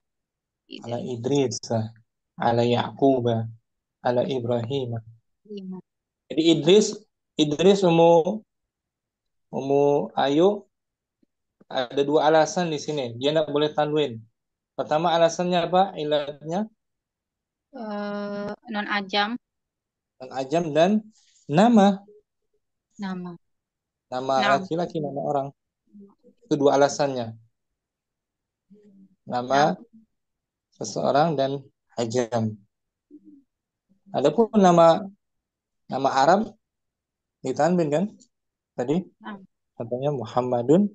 ala Idris, ala Yaqub, ala Ibrahim. Jadi Idris Umu Ayu ada dua alasan di sini. Dia tidak boleh tanwin. Pertama alasannya apa? Ilatnya Non-ajam. ajam dan nama. Nama. Nama Naam. laki-laki, nama orang. Itu dua alasannya. Nama seseorang dan ajam. Adapun nama Arab ditanwin kan? Tadi contohnya Muhammadun.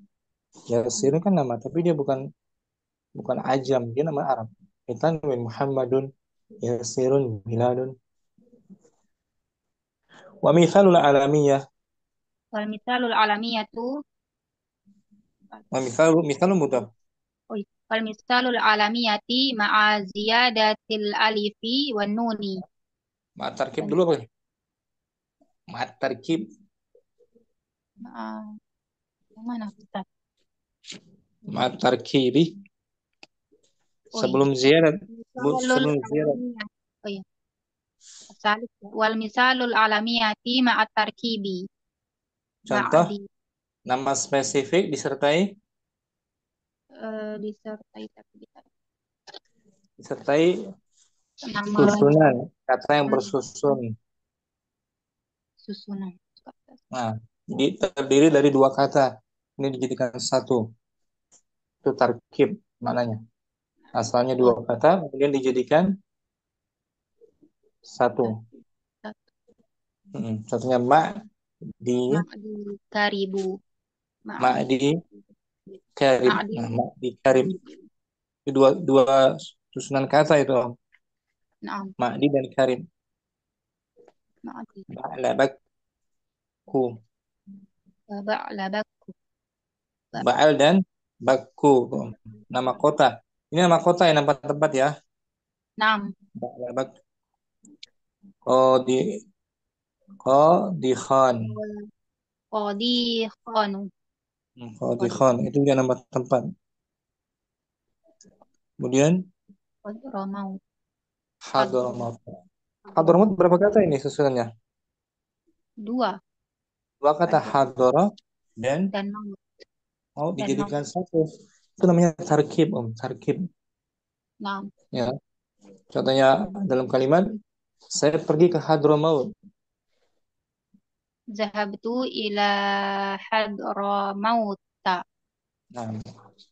Yasir kan nama, tapi dia bukan ajam, dia nama Arab. Ditanwin Muhammadun, Yasirun, Miladun. Wa mithalul alamiyah. Wal misalul alamiyatu. Wa mithalul mudhaf. Wal misalul alamiyati ma'a ziyadatil alifi wan nuni. Ma'at tarkib dulu apa? Ma'at tarkib. Yang mana Ustaz? Ma'at tarkibi. Sebelum ziyadat. Sebelum ziyadat. Oh iya. Wal misalul alamiyati ma'at tarkibi. Contoh nama spesifik disertai susunan, kata yang bersusun. Susunan. Nah, terdiri dari dua kata. Ini dijadikan satu. Itu tarkib maknanya. Asalnya dua kata, kemudian dijadikan satu. Contohnya di karibu. Ma'di karib. Nah, Ma'di karib. Itu dua susunan kata itu. Ma'di dan karib. Ba'labakku. Ba'al dan bakku. Nama kota. Ini nama kota ya, nama tempat ya. Ba'labak. Qadikhan. Qadikhan. Itu juga nama tempat. Kemudian Hadramaut. Hadramaut berapa kata ini susunannya? Dua kata hadra dan maut dijadikan satu. Itu namanya tarkib, tarkib. Ya. Contohnya dalam kalimat saya pergi ke Hadramaut. Zahabtu ila Hadramaut.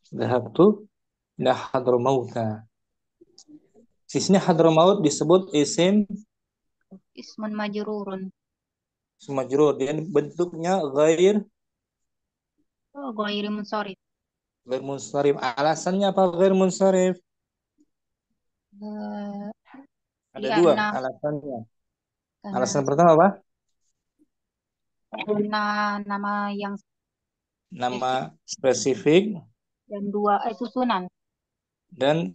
Zahabtu ila Hadramaut. Di sini Hadramaut disebut ismun majrurun. Majrur, dia bentuknya ghair munsharif. Ghair munsharif. Alasannya apa ghair munsharif? Ada dua alasannya. Alasan pertama apa? Nama spesifik dan dua susunan. Dan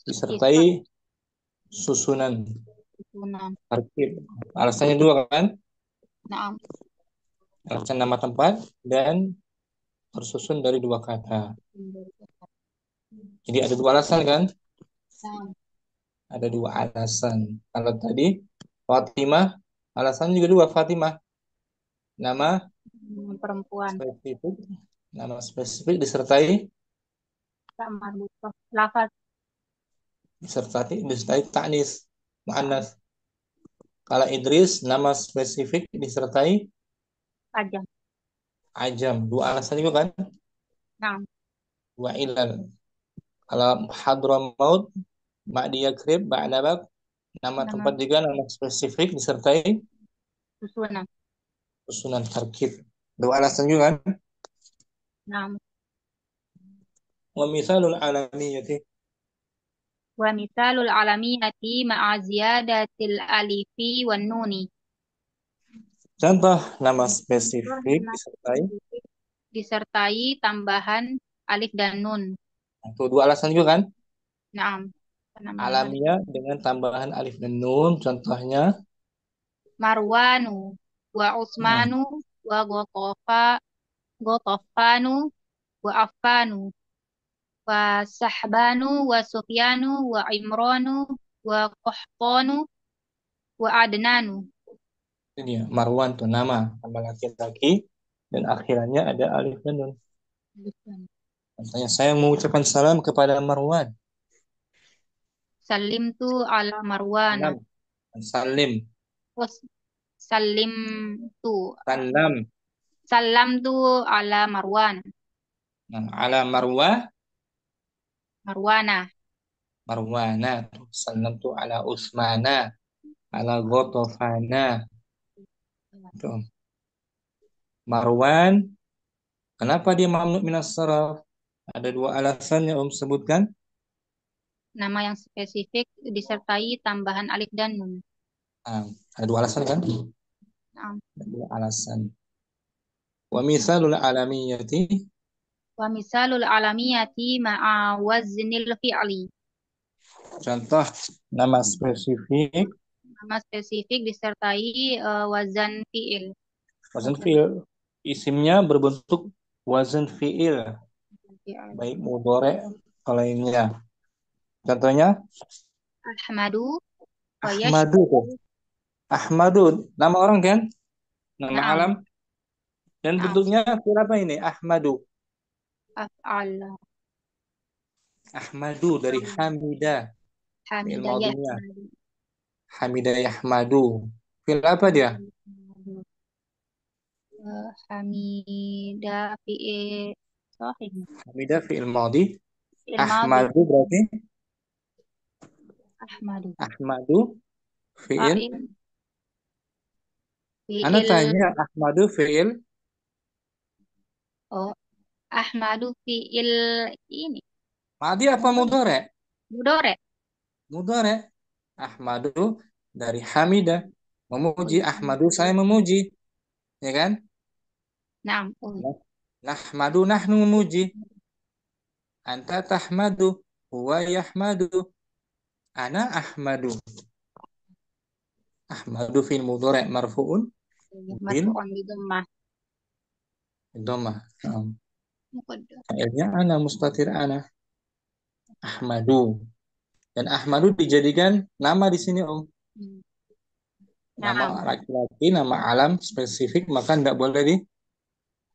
disertai susunan. Tarkib. Alasannya dua kan? Alasan nama tempat dan tersusun dari dua kata. Jadi ada dua alasan kan? Ada dua alasan. Kalau tadi Fatimah, alasannya juga dua. Fatimah nama perempuan. Nama spesifik disertai lafaz. Disertai ta'nis, muannas. Kalau Idris nama spesifik disertai ajam. Dua alasan juga kan? Dua ilal. Kalau Hadramaut, Ma'di Yakrib, Ba'labak, nama tempat juga nama spesifik disertai susunan. susunan tarkib. Dua alasan juga kan? Naam. Wa misalul alamiyati. Wa misalul alamiyati ma'a ziyadatil alifi wan nuni. Contoh nama Contoh spesifik nama disertai. spesifik disertai tambahan alif dan nun. Itu dua alasan juga kan? Naam. Penambahan alif. Alamiah dengan tambahan alif dan nun. Contohnya. Marwanu wa Nah, Utsmanu wa Gotofanu wa Affanu wa Sahbanu wa Sufyanu wa Imranu wa Qahtanu wa Adnanu. itu dia. Marwan itu nama laki-laki dan akhirannya ada alif dan nun. Contohnya saya mengucapkan salam kepada Marwan. Salim tu ala Marwana. Salam. Salim. Was Salim tu Salam. Salam tu ala Marwan. Nah, ala Marwah. Marwana. Marwana. Salam tu ala Usmana. Ala Gotofana. Tuh. Marwan. Kenapa dia mamnu minas saraf? Ada dua alasan yang sebutkan. Nama yang spesifik disertai tambahan alif dan nun. Nah, ada dua alasan kan? Naam. Ada dua alasan. Wa misalul alamiyati. Wa misalul alamiyati ma'a waznil fi'li. Contoh nama spesifik. Nama spesifik disertai wazan fi'il. Wazan fi'il. Isimnya berbentuk wazan fi'il. Baik mudhari atau lainnya. Contohnya Ahmadu wa Ahmadu tuh. Ahmadu nama orang kan? Nama Naam. alam. Dan Naam. bentuknya fi'il apa ini? Ahmadu. Af'al. Ahmadu dari Hamidah. Fi'il Hamidah madhinya. yahmadu. Hamidah yahmadu. Fi'il apa dia? Hamidah fi'il sahih. Hamidah fi'il madhi. Fi'il madhi. Ahmadu berarti Ahmadu. Ahmadu fi'il. Ana Fi'il. tanya Ahmadu fi'il. Oh, Ahmadu fi'il ini. Madhi apa mudhari? Mudhari. Mudhari. Ahmadu dari Hamidah. Memuji. Ahmadu saya memuji. Ya kan? Naam. Nahmadu nahnu memuji. Anta tahmadu. Huwa yahmadu. Ana ahmadu. Ahmadu fil mudhari' marfu'un. Marfu'un bi dhammah. Dhammah. Muqaddar. Failnya ana mustatir ana. Ahmadu. Dan Ahmadu dijadikan nama di sini Om. Nama Naam. laki-laki, nama alam spesifik, maka tidak boleh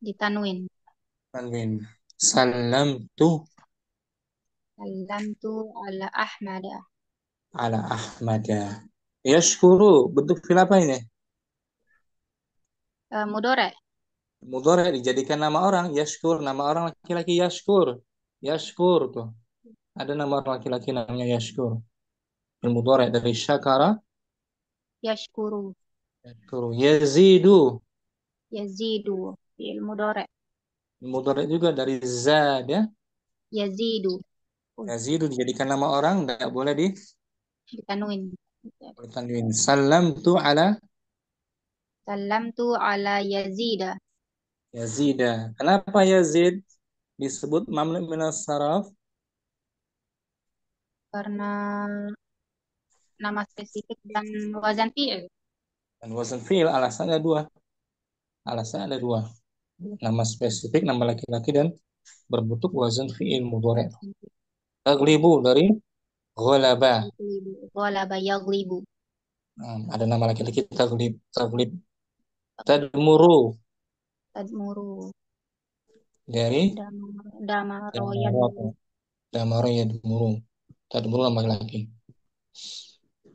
Ditanwin. ditanwin. Salamtu Salamtu ala Ahmada. ala Ahmada. Yashkuru, bentuk fi'il apa ini? Mudhari. Mudhari dijadikan nama orang. Yashkur, nama orang laki-laki Yashkur. Yashkur tuh. Ada nama orang laki-laki namanya Yashkur. Fi'il mudhari dari syakara. Yashkuru. Yashkuru. Yazidu. Yazidu. Fi'il mudhari. Mudhari juga dari zad ya. Yazidu. Yazidu dijadikan nama orang, tidak boleh Ditanwin. ditanwin. Salamtu ala Salamtu ala Yazida. Yazida. Kenapa Yazid disebut mamnu minas saraf? Karena nama spesifik dan wazan fi'il. Dan wazan fi'il alasannya dua. Alasannya ada dua. Nama spesifik, nama laki-laki dan berbentuk wazan fi'il mudhari'. Taglibu dari ghalaba. Ghalaba yaglibu. Ada nama laki-laki taglib. Taglib. Tadmuru. Tadmuru. Dari Damaro Damaro yadmuru. Tadmuru nama laki.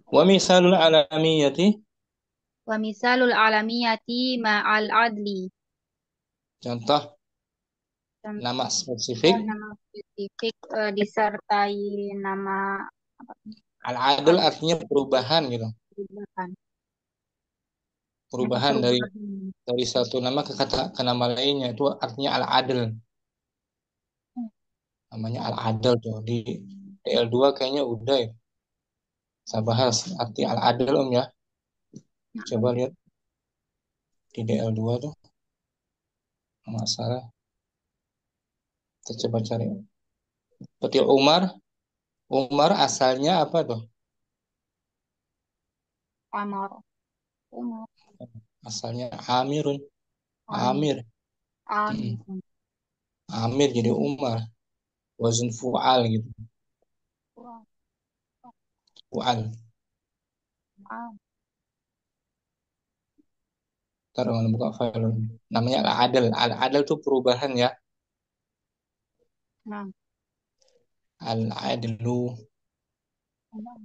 Wa misalul alamiyati. Wa misalul alamiyati ma'al adli. Contoh nama spesifik. Nama spesifik disertai nama Al-adl artinya perubahan gitu. perubahan. Perubahan perubahan. dari satu nama ke nama lainnya itu artinya al-adl. Namanya al-adl tuh di DL2 kayaknya udah ya. Saya bahas arti al-adl Om ya. Coba lihat di DL2 tuh nggak salah. Kita coba cari. Seperti Umar. Umar asalnya apa tuh? Amar. Umar. Asalnya Amirun. Amir. Amir. Mm-mm. Amir. Amir jadi Umar. Wazn fu'al gitu. Wah, Fu'al. ah, Ntar kalau buka file. Namanya al-adl. Al-adl itu perubahan ya. nah, Al-adlu. nah,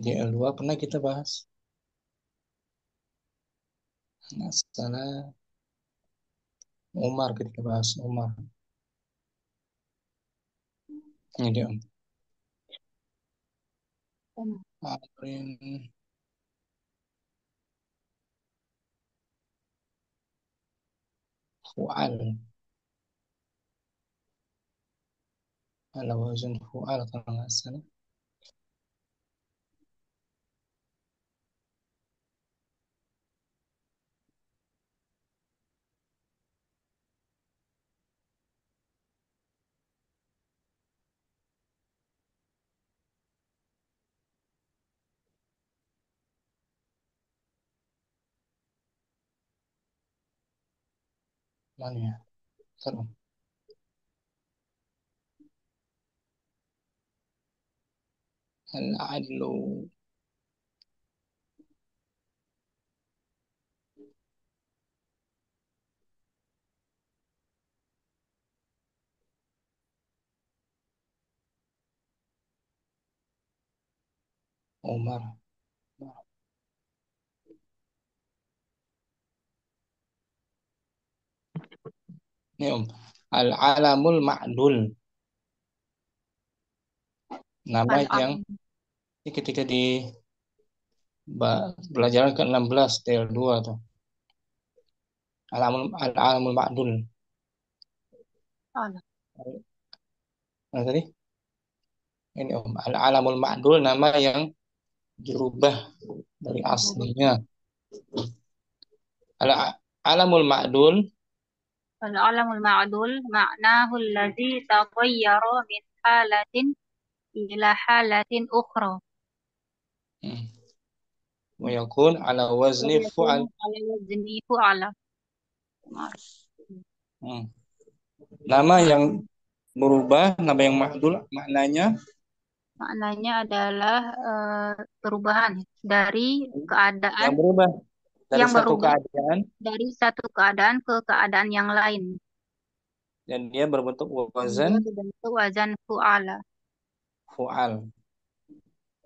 DL2 pernah kita bahas. Nggak salah. Umar kita bahas. Umar. Ini dia. Umar. Amrin. Fu'al. Ala wazn fu'al kalau nggak salah. Mana ya? Ntar. Al-adlu. Umar. Ini Om. Al-alamul ma'dul. Nama yang Al-Alam. ini ketika di pelajaran ke-16 TL2 tuh. Al-alamul ma'dul. Alam. Nah, tadi ini Om. Al-alamul ma'dul nama yang dirubah dari aslinya. Al-alamul ma'dul Al-alamul ma'dul ma'nahu alladhi taghayyara min halatin ila halatin ukhra. wa yakun ala wazni fu'al. Yakunu ala wazni fu'ala. Hmm. Nama yang berubah, nama yang ma'dul maknanya Maknanya adalah perubahan dari yang keadaan berubah dari yang satu berubah keadaan dari satu keadaan ke keadaan yang lain. dan dia berbentuk Dan dia wazan berbentuk wazan fu'ala. fu'al.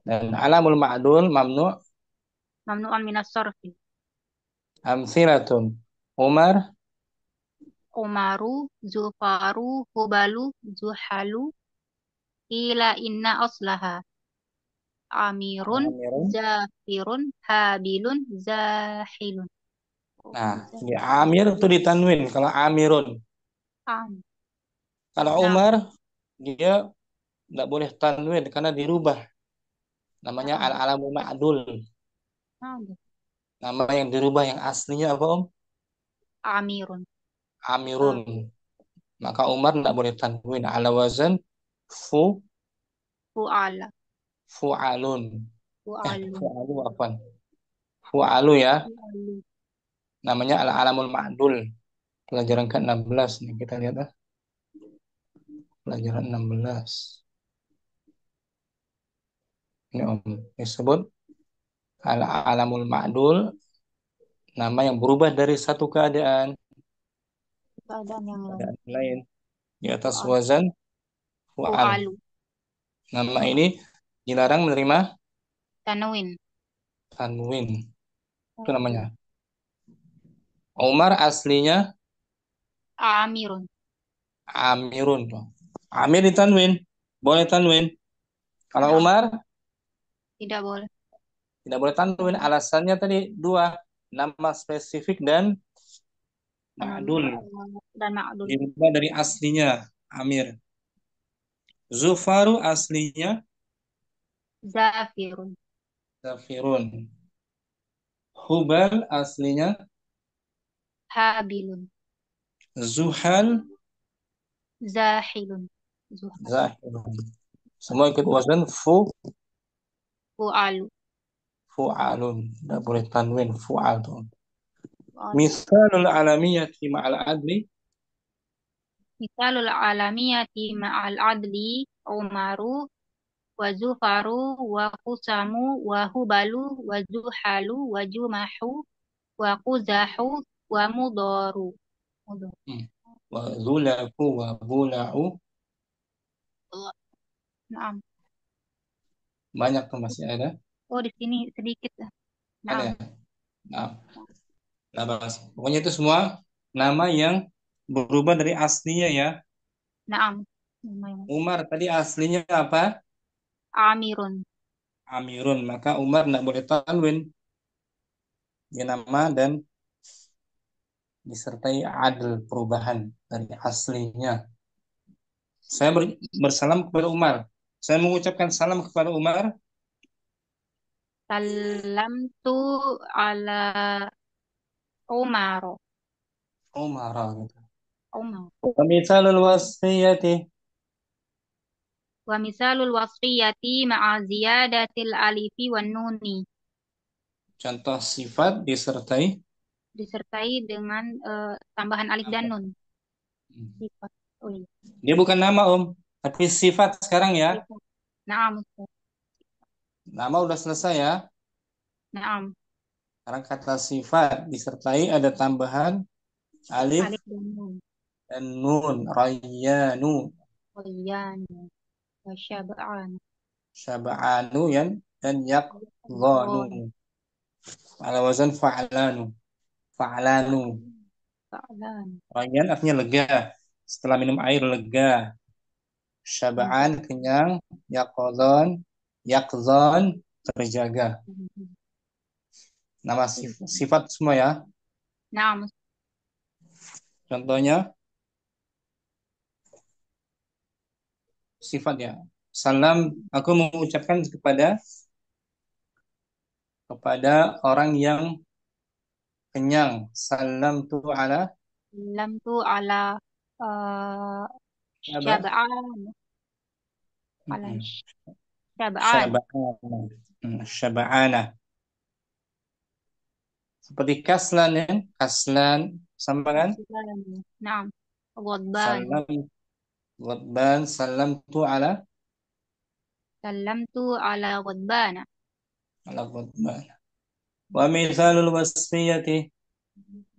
Dan alamul ma'dul mamnu Mamnu'an minas sorfi. amsilatun. Umar, Umaru, Zufaru, Hubalu, Zuhalu, ila inna aslaha. Amirun, Amirun. Zafirun, Habilun, Zahilun. Nah, di Amir itu ditanwin kalau Amirun. Am. Kalau Nah, Umar dia tidak boleh tanwin karena dirubah. Namanya nah, al-alamul ma'dul. nah, Nama yang dirubah yang aslinya apa Om? Amirun. Amirun. Maka Umar tidak boleh tanwin ala wazan fu Fu'ala. fu'alun. Fu'alun. Fu'alu apa? Fu'alu ya. Fu'alu. Namanya al-alamul ma'dul. Pelajaran ke-16 nih kita lihat ah. Pelajaran 16. Ini Om disebut al-alamul ma'dul, nama yang berubah dari satu keadaan Keadaan yang lain. keadaan lain di atas Fu'al. wazan fu'al. Fu'alu. Nama ini dilarang menerima Tanwin. tanwin. Itu namanya. Umar aslinya Amirun. Amirun tuh. Amir ditanwin. Boleh tanwin. Kalau Nah, Umar Tidak boleh. Tidak boleh tanwin. Alasannya tadi dua, nama spesifik dan ma'dul, Dan ma'dul. dirubah dari aslinya. Amir. Zufaru aslinya Zafirun. Zafirun. Hubal aslinya Habilun. Zuhal Zahilun. Zuhal. Zahirun. Semua ikut wazan Fu'alu. fu'alun. Tidak boleh tanwin fu'alun. Fu'alu. Misalul alamiyati ma'al adli. Misalul alamiyati ma'al adli Umaru wa Zufaru wa Kusamu wa Hubalu wa Zuhalu wa Jumahu wa Kuzahu wa Mudaru. Wa zulaku wa bula'u. Naam. Banyak tuh masih ada. Oh, di sini sedikit. Naam. Ada. Nah, pokoknya itu semua nama yang berubah dari aslinya ya. Naam. Umar tadi aslinya apa? Amirun. Amirun. Maka Umar tidak boleh tanwin. Dia nama dan disertai adl, perubahan dari aslinya. Saya bersalam kepada Umar. Saya mengucapkan salam kepada Umar. Salam tu ala Umar. Umar gitu. Umar. Wa mithalul wasfiyati. Wa misalul wasfiyati ma'a ziyadatil alifi wan nuni. Contoh sifat Disertai dengan tambahan alif dan nun. Sifat. Oh iya. Dia bukan nama tapi sifat sekarang ya. Sifat. Naam. Nama udah selesai ya. Naam. Sekarang kata sifat disertai ada tambahan alif Alif dan nun. dan nun. Rayyanu, Wayyanu. Wasyaba'an. syaba'anu dan yaqdhanu. Ala wazan fa'lanu. Fa'lanu. Fa'lan. Rayyan artinya lega. Setelah minum air lega. Syaba'an kenyang. Yaqdhan terjaga. Nama sifat semua ya. Naam. Contohnya sifat ya. Salam, aku mengucapkan kepada orang yang kenyang. Salam tu ala Lam tu ala syaba'an. Ala syaba'an. Syaba'ana. Seperti kaslan ya. Kaslan sama kan? Naam. Ghadban. Ghadban. Salam tu ala ala ghadbana. ala ghadban. Wa mithalul wasfiyati.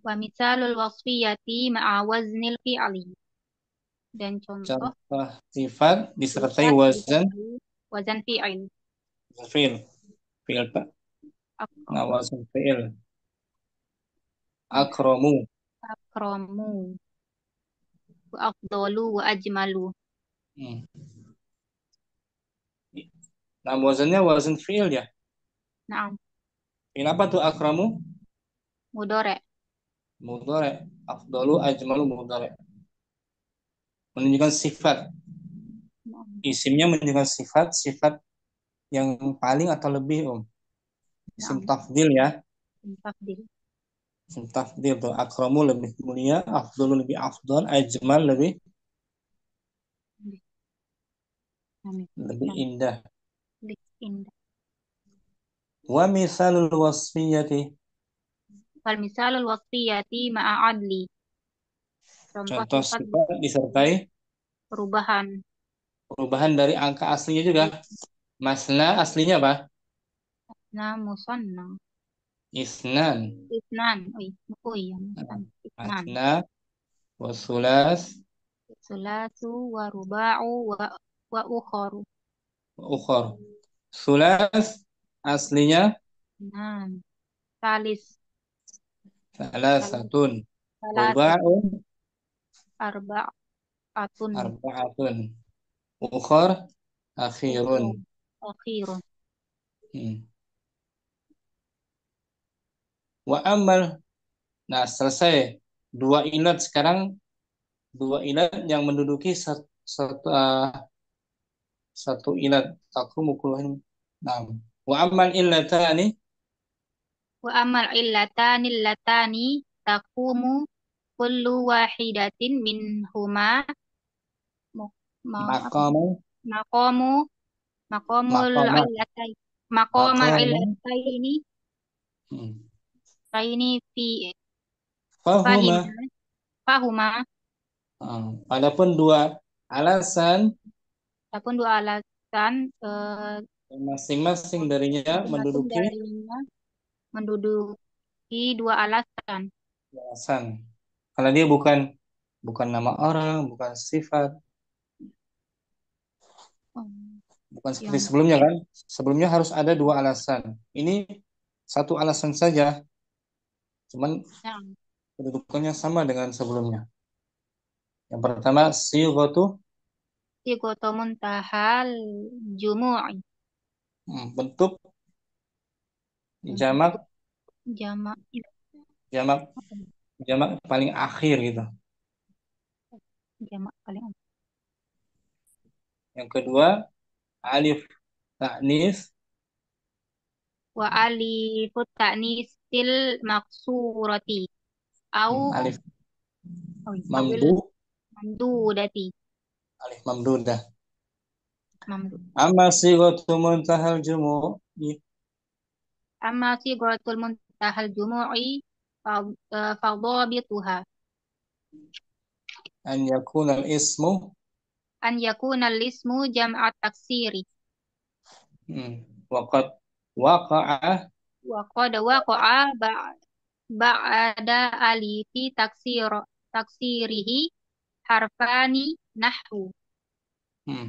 Wa misalul wasfiyati ma'a waznil fi'ali. Dan contoh sifat disertai wazan fi'il. Fi'il Pak. Nah, wazan fi'il. Akramu. Wa afdalu wa ajmalu. Nah, wazannya wazan fi'il ya. Naam. Fi'il apa tuh akramu? Mudhari'. Afdalu ajmalu mudhari'. Menunjukkan sifat. Isimnya menunjukkan sifat yang paling atau lebih Isim tafdil ya. Isim tafdil tuh akramu lebih mulia, afdalu lebih afdal, ajmal lebih indah. Wa misalul wasfiyati. Wal misalul wasfiyati ma'a adli. Contoh sifat disertai perubahan dari angka aslinya juga. Masna aslinya apa? Masna musanna. Isnan. Oh iya. Masna wa sulas. Sulasu wa ruba'u wa ukharu. Sulas aslinya salis. Salasatun. Ruba'un arba'atun. Ukhar akhirun. Hmm. Wa amal. Nah, selesai. Dua ilat sekarang, dua ilat yang menduduki satu ilat. Aku mukulahin. Nah, wa amal illatani. Wa amal illatani allatani taqumu kullu wahidatin minhuma mu- apa? Maqamu. Maqamu maqamul Maqama. illatai maqamal Maqamu. illataini Hmm. taini fi Fahuma. fahima fahuma Adapun dua alasan ataupun dua alasan masing-masing darinya masing-masing menduduki darinya menduduki dua alasan. alasan. Karena dia bukan bukan nama orang, bukan sifat, bukan seperti Yang sebelumnya kan? Sebelumnya harus ada dua alasan. Ini satu alasan saja, cuman yang kedudukannya sama dengan sebelumnya. Yang pertama sighatu, sigoto muntahal jumu'i bentuk bentuk jamak jamak jamak jamak paling akhir gitu. jamak paling Yang kedua alif ta'nis, wa alifut ta'nisil maksurati au alif awil mamdu, mamdudati alif mamdudah. mamdud. Amma sighatu muntahal jumu'i Amma sigotul muntahal jumu'i fadhabituha an yakuna al-ismu an yakuna al-ismu jam'at taksiri waqad waqa'a wa qad waqa'a ba'da alifi taksirihi harfani nahwu. hmm.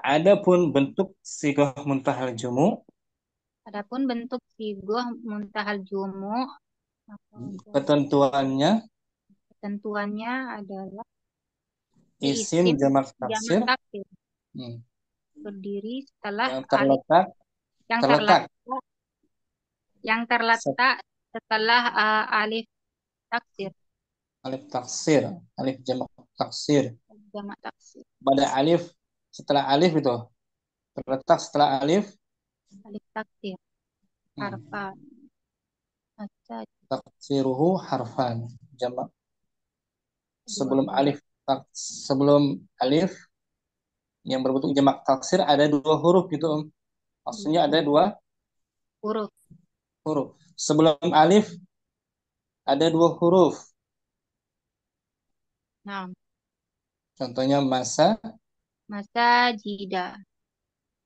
Adapun bentuk sighah muntahal jumu, Adapun bentuk sigoh muntahal jumu ketentuannya ketentuannya adalah isim isim jamak jamak taksir taksir hmm, berdiri setelah yang alif terletak yang terletak terletak yang se- terletak setelah alif taksir alif taksir, alif jamak taksir. jamak taksir Pada alif setelah alif itu terletak setelah alif alif taksir hmm, harfa masa taksiruhu harfan jamak dua sebelum huruf sebelum alif yang berbentuk jamak taksir ada dua huruf gitu Om. Maksudnya ada dua huruf huruf. Sebelum alif ada dua huruf. nah Contohnya masa, masa jida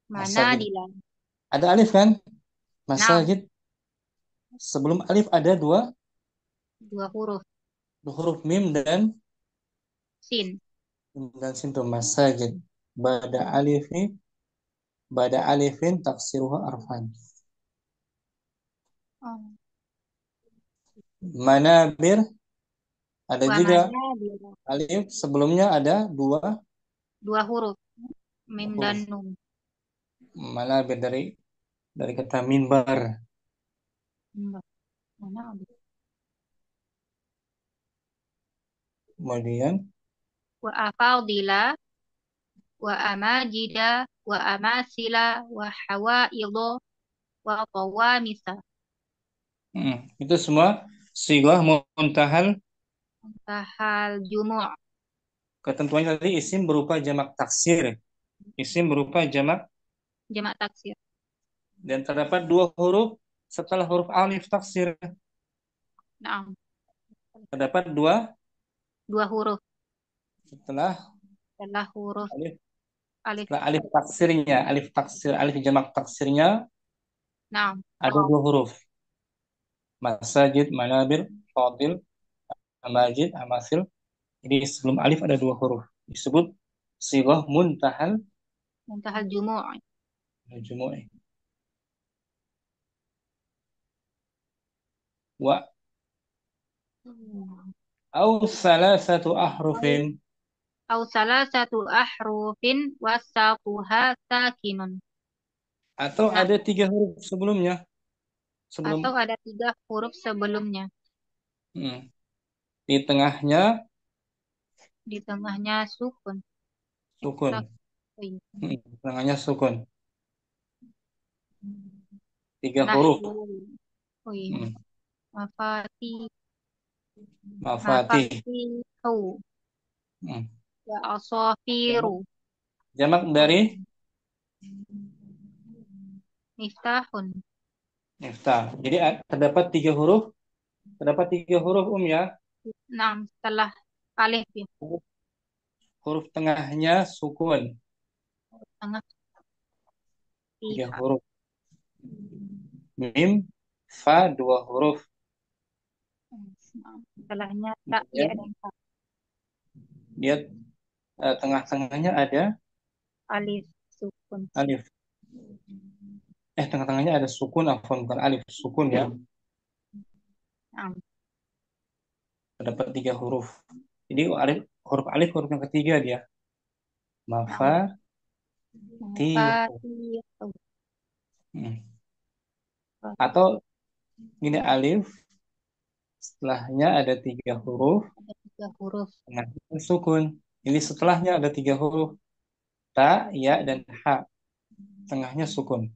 mana masajid. dilan Ada alif kan? nah Masajid. Sebelum alif ada dua huruf dua huruf mim sin sin tuh masajid. Bada alifi, bada alifin taksiruha arfan. oh. Manabir ada Wa juga mana dilan alif sebelumnya ada dua huruf mim dan huruf. nun Manabir dari kata minbar. mana Kemudian wa afadila wa amajida wa amasila wa hawaidho wa qawamisa itu semua sighah muntahal. tahal jumu' Ketentuannya tadi isim berupa jamak taksir. Isim berupa jamak jamak taksir. dan terdapat dua huruf setelah huruf alif taksir. Nah, Terdapat dua huruf setelah setelah huruf alif alif. alif taksirnya, alif taksir, alif jamak taksirnya Nah, ada dua huruf. Masajid, manabir, fadil, amajid, amasil. Jadi sebelum alif ada dua huruf. Disebut sighah muntahal muntahal jumu' jumu'i. Wa au salasatu ahrufin. au salah satu ahrufin wasatuha sakinun Atau Nah, ada 3 huruf sebelumnya. Sebelum atau ada 3 huruf sebelumnya. Di tengahnya Di tengahnya sukun. sukun. Oh iya. Di tengahnya sukun. 3 huruf. Nahwu. Oh iya. Hmm. Mafati. Mafatih. Mafatihu. Hmm. Wa asafiru. Jamak dari Miftahun. miftah. Jadi terdapat 3 huruf. Terdapat 3 huruf ya. Nah, setelah alif ya. Huruf tengahnya sukun. Tengah 3 pihak. huruf. Mim, fa 2 huruf. Nah, setelahnya tak ya dan tak. Dia tengah-tengahnya ada Alif sukun. alif. Tengah-tengahnya ada sukun, afwan, bukan alif, sukun ya. Nah, Terdapat 3 huruf. Jadi huruf alif huruf yang ketiga dia. nah. Mafa, ti. Mafatihu. Hmm. Atau ini alif, setelahnya ada 3 huruf, Ada 3 huruf. tengahnya sukun. Jadi setelahnya ada 3 huruf, ta, ya, dan ha. Tengahnya sukun.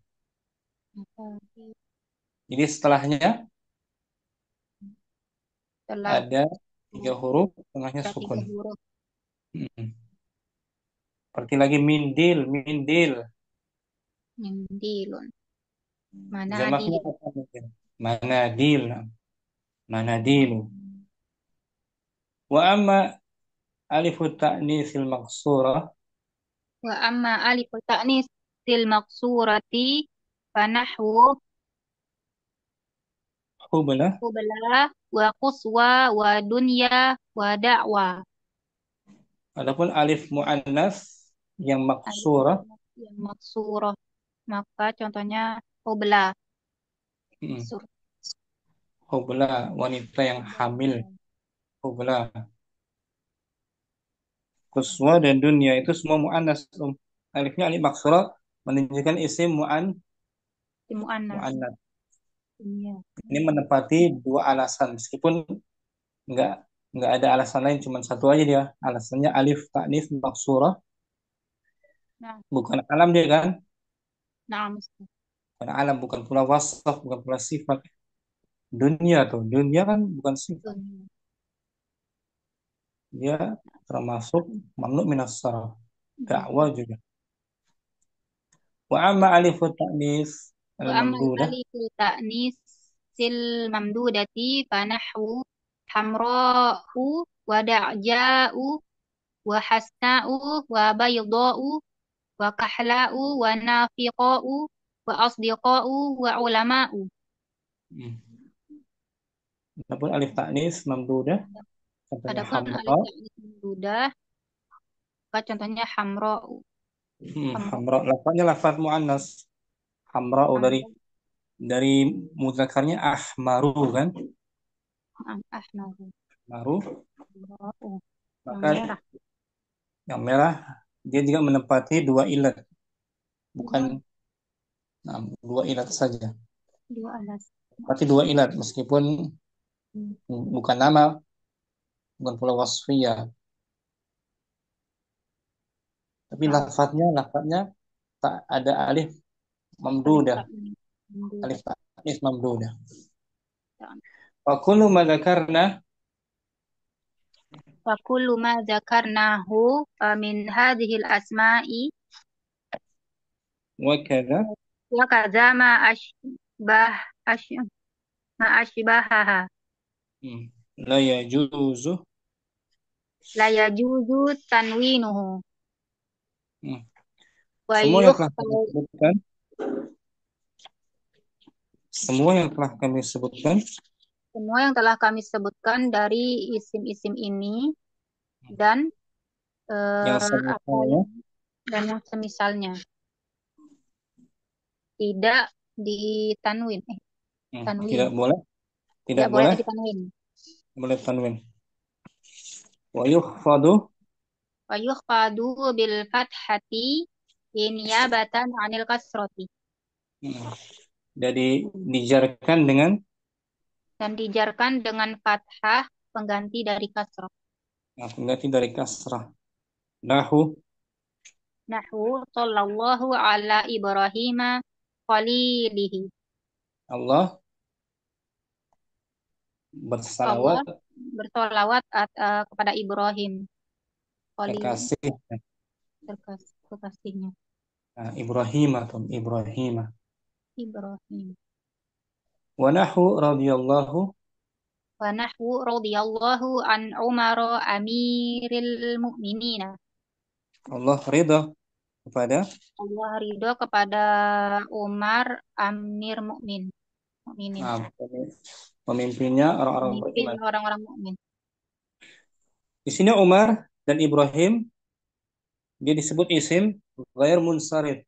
Mafatihu. Jadi setelahnya Setelah ada 3 huruf, tengahnya ada 3 sukun. huruf. Seperti lagi mindil, mindil. Mindilun. Jamaknya Manadil. apa mungkin? Manadil. Manadilu. Wa amma alifu ta'nisil maqsurah Wa amma alif ta'nis til maqsurati fanahwu hubla. qubla wa quswa wa dunya wa da'wa. Adapun alif muannas yang Alif maqsurah, yang maksurah. Maka contohnya qubla. Sur. hubla, wanita yang hamil, hubla. Kuswa dan dunia itu semua muannas. Alifnya alif maqsurah menunjukkan isim Mu'annas. muannas. Dunya. Ini menepati 2 alasan, meskipun nggak nggak ada alasan lain, cuma satu aja dia. Alasannya alif ta'nits maqsurah, Nah, bukan alam dia kan? nah, Bukan alam, bukan pula wasaf, bukan pula sifat. Dunia tuh, dunia kan bukan sifat. dunya. Dia termasuk mamnu minas sarf. Dakwah juga. Wa amma alifu ta'nis Wa amal al-mamdudah. aliful ta'nis sil mamdudati fanahwu hamra'u wa da'ja'u wa hasna'u wa bayda'u wa kahla'u wa nafiqa'u wa asdiqa'u wa ulama'u. Adapun alif ta'nis mamdudah, contohnya Adapun hamra. alif ta'nis mamdudah, contohnya hamra'u. Hamra, lafaznya lafaz muannas. Hamra dari mudzakarnya ahmaru kan? Ahmaru. Ahmaru. Yang Maka merah. yang merah dia juga menempati 2 ilat. Bukan 2 ilat saja. 2 alas. Berarti 2 ilat meskipun bukan nama, bukan pula wasfiyah. Tapi lafadznya tak ada alif mamdudah. Alif ta'nis mamdudah. Wa kullu ma dzakarna Fakulu ma dzakarnahu min hadhil asma'i wa kadza wa kadza ma ashbahaha la yajuzu la yajuzu tanwinuhu wa semua yang telah kami yukhtal sebutkan, semua yang telah kami sebutkan semua yang telah kami sebutkan dari isim-isim ini dan yang apa semisalnya dan yang semisalnya tidak ditanwin tanwin tidak boleh tidak boleh ditanwin boleh tanwin. Wa yukhfadu wa yukhfadu bil fathati niyabatan 'anil kasrati Hmm. Jadi dijarkan dengan dan dijarkan dengan fathah pengganti dari kasrah. pengganti dari kasrah. Nahu Nahwu sallallahu ala Ibrahim khalilihi. Allah bersalawat Allah bersolawat kepada Ibrahim khalil kekasih kekasihnya Ibrahim atau Ibrahim. Ibrahim. Wa nahu radhiyallahu Wa nahwu radhiyallahu an Umar amiril mu'minina. Allah ridha kepada Allah ridho kepada Umar amir mukminin. pemimpinnya orang-orang Pemimpin beriman. orang-orang mukmin. Di sini Umar dan Ibrahim dia disebut isim ghair munsharif.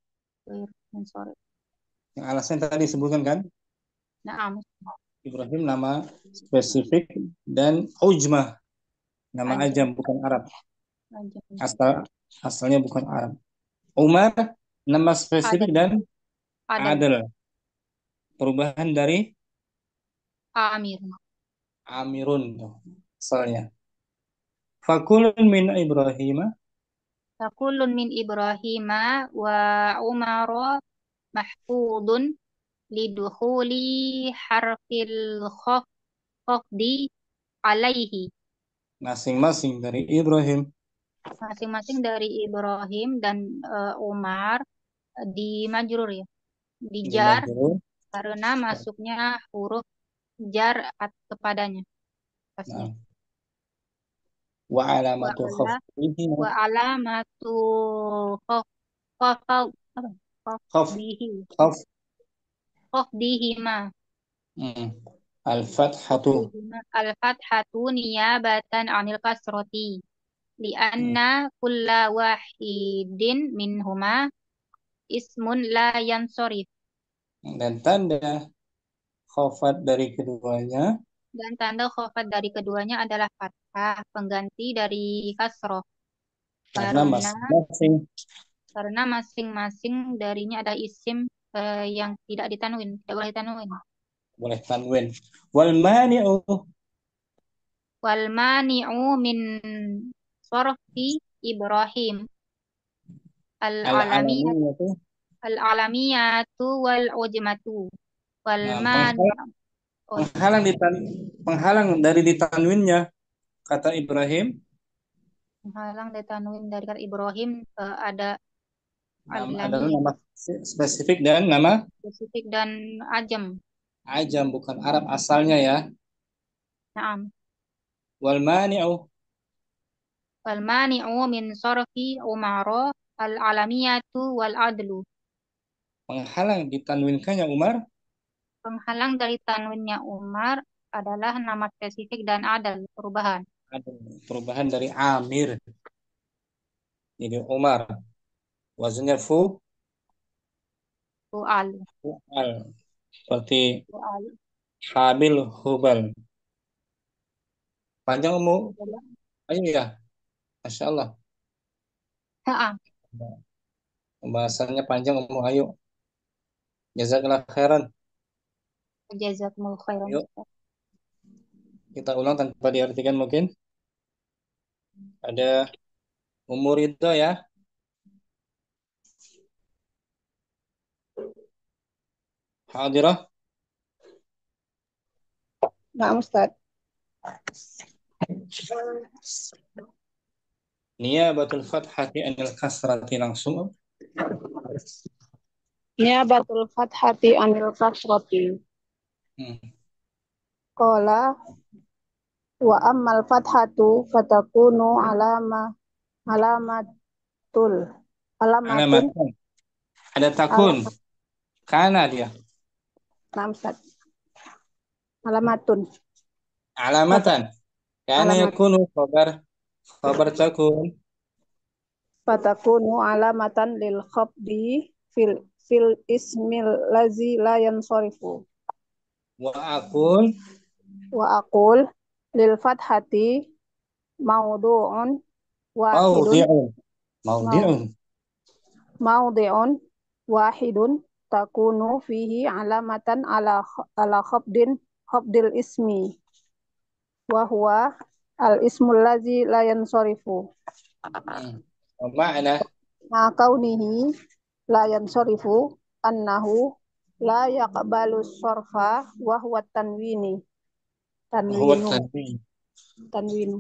Sorry. Yang alasan tadi disebutkan kan? Naam. Ibrahim nama spesifik dan ujmah nama ajam bukan Arab. Asalnya bukan Arab. Umar nama spesifik dan adil. Perubahan dari Amirun asalnya. Fakulun min Ibrahim. Fakulun min Ibrahim wa Umar mahfudun lidukhuli harfil khafdi alaihi. Masing-masing dari Ibrahim. Masing-masing dari Ibrahim dan Umar di majrur ya. Dijar karena masuknya huruf jar kepadanya. Nah. Wa alamatu khafdihi khafdihima al-fathatu niyabatan anil kasrati lianna kulla wahidin minhuma ismun la yansorif. Dan tanda khafat dari keduanya adalah fathah pengganti dari kasroh karena masing-masing darinya ada isim yang tidak ditanwin, tidak boleh tanwin. Boleh tanwin. Wal mani'u min sorfi Ibrahim al-alamiyatu wal ujmatu wal penghalang dari ditanwinnya kata Ibrahim. Penghalang dari tanwin dari kata Ibrahim ada nama spesifik dan nama ajam. Ajam bukan Arab asalnya ya. Naam. Wal mani'u min sorfi Umar al-alamiyatu wal adlu. Penghalang ditanwinkannya Umar. Penghalang dari tanwinnya Umar adalah nama spesifik dan adal, perubahan. Perubahan dari Amir. Jadi Umar. Wazannya Fu'al. Seperti Habil Hubal. Panjang umur. Ayo ya. Masya Allah. Pembahasannya panjang umur. Ayo. Jazakallah khairan. Jazakumullah khairan. Yuk. Kita ulang tanpa diartikan mungkin. Ada umur itu ya. Hadirah. Nah, Ustaz. Niyabatul fathati anil kasrati langsung. Niyabatul fathati anil kasrati. Qala wa ammal fathatu fatakunu alamatun. Ada takun. Kana dia. Namsat. Alamatan. Kana yakunu khabar takun. Fatakunu alamatan lil khafdi fil ismil lazi la yansarifu. Wa aqul lil fathati mawdu'un wahidun. Mawdi'un wahidun takunu fihi alamatan ala khabdil ismi wa huwa al ismul ladzi la yansarifu Makna ma kaunihi la yansarifu annahu la yaqbalu sarfa wa huwa huwa tanwinu tanwin. tanwinu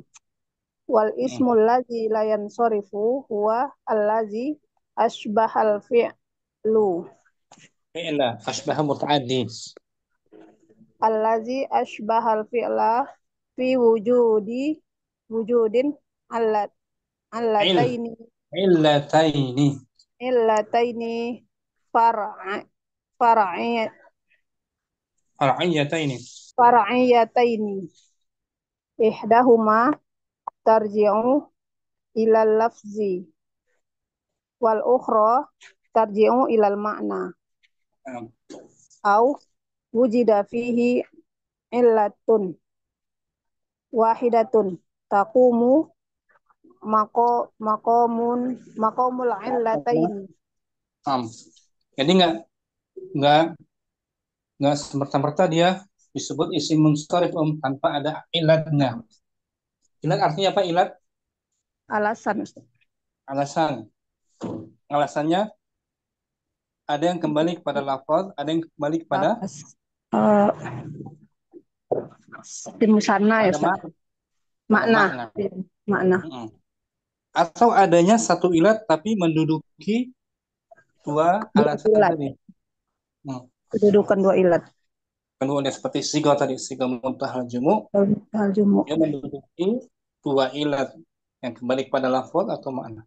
wal ismul ladzi la yansarifu huwa allazi asbahal fi'lu Fi'la asbaha muta'addi. allazi asbahal fi'la fi wujudin allat Il allataini illataini. illataini far'a far'iyat Far'iyataini. far'iyataini ihdahuma tarji'u ilal lafzi wal ukhra tarji'u ilal ma'na Naam. au wujida fihi illatun wahidatun taqumu maqamul illataini. Naam. Jadi nggak nggak semerta-merta dia disebut isim munsharif tanpa ada ilatnya. Ilat artinya apa ilat? Alasan Ustaz. Alasan. Alasannya ada yang kembali kepada lafaz, ada yang kembali kepada uh, Musanna ya pada Ustaz. makna. Makna. Atau adanya satu ilat tapi menduduki dua alasan ilat. tadi. Kedudukan dua ilat. Kedua seperti siga tadi, siga muntahal jumu. Dia menduduki dua ilat yang kembali kepada lafaz atau makna.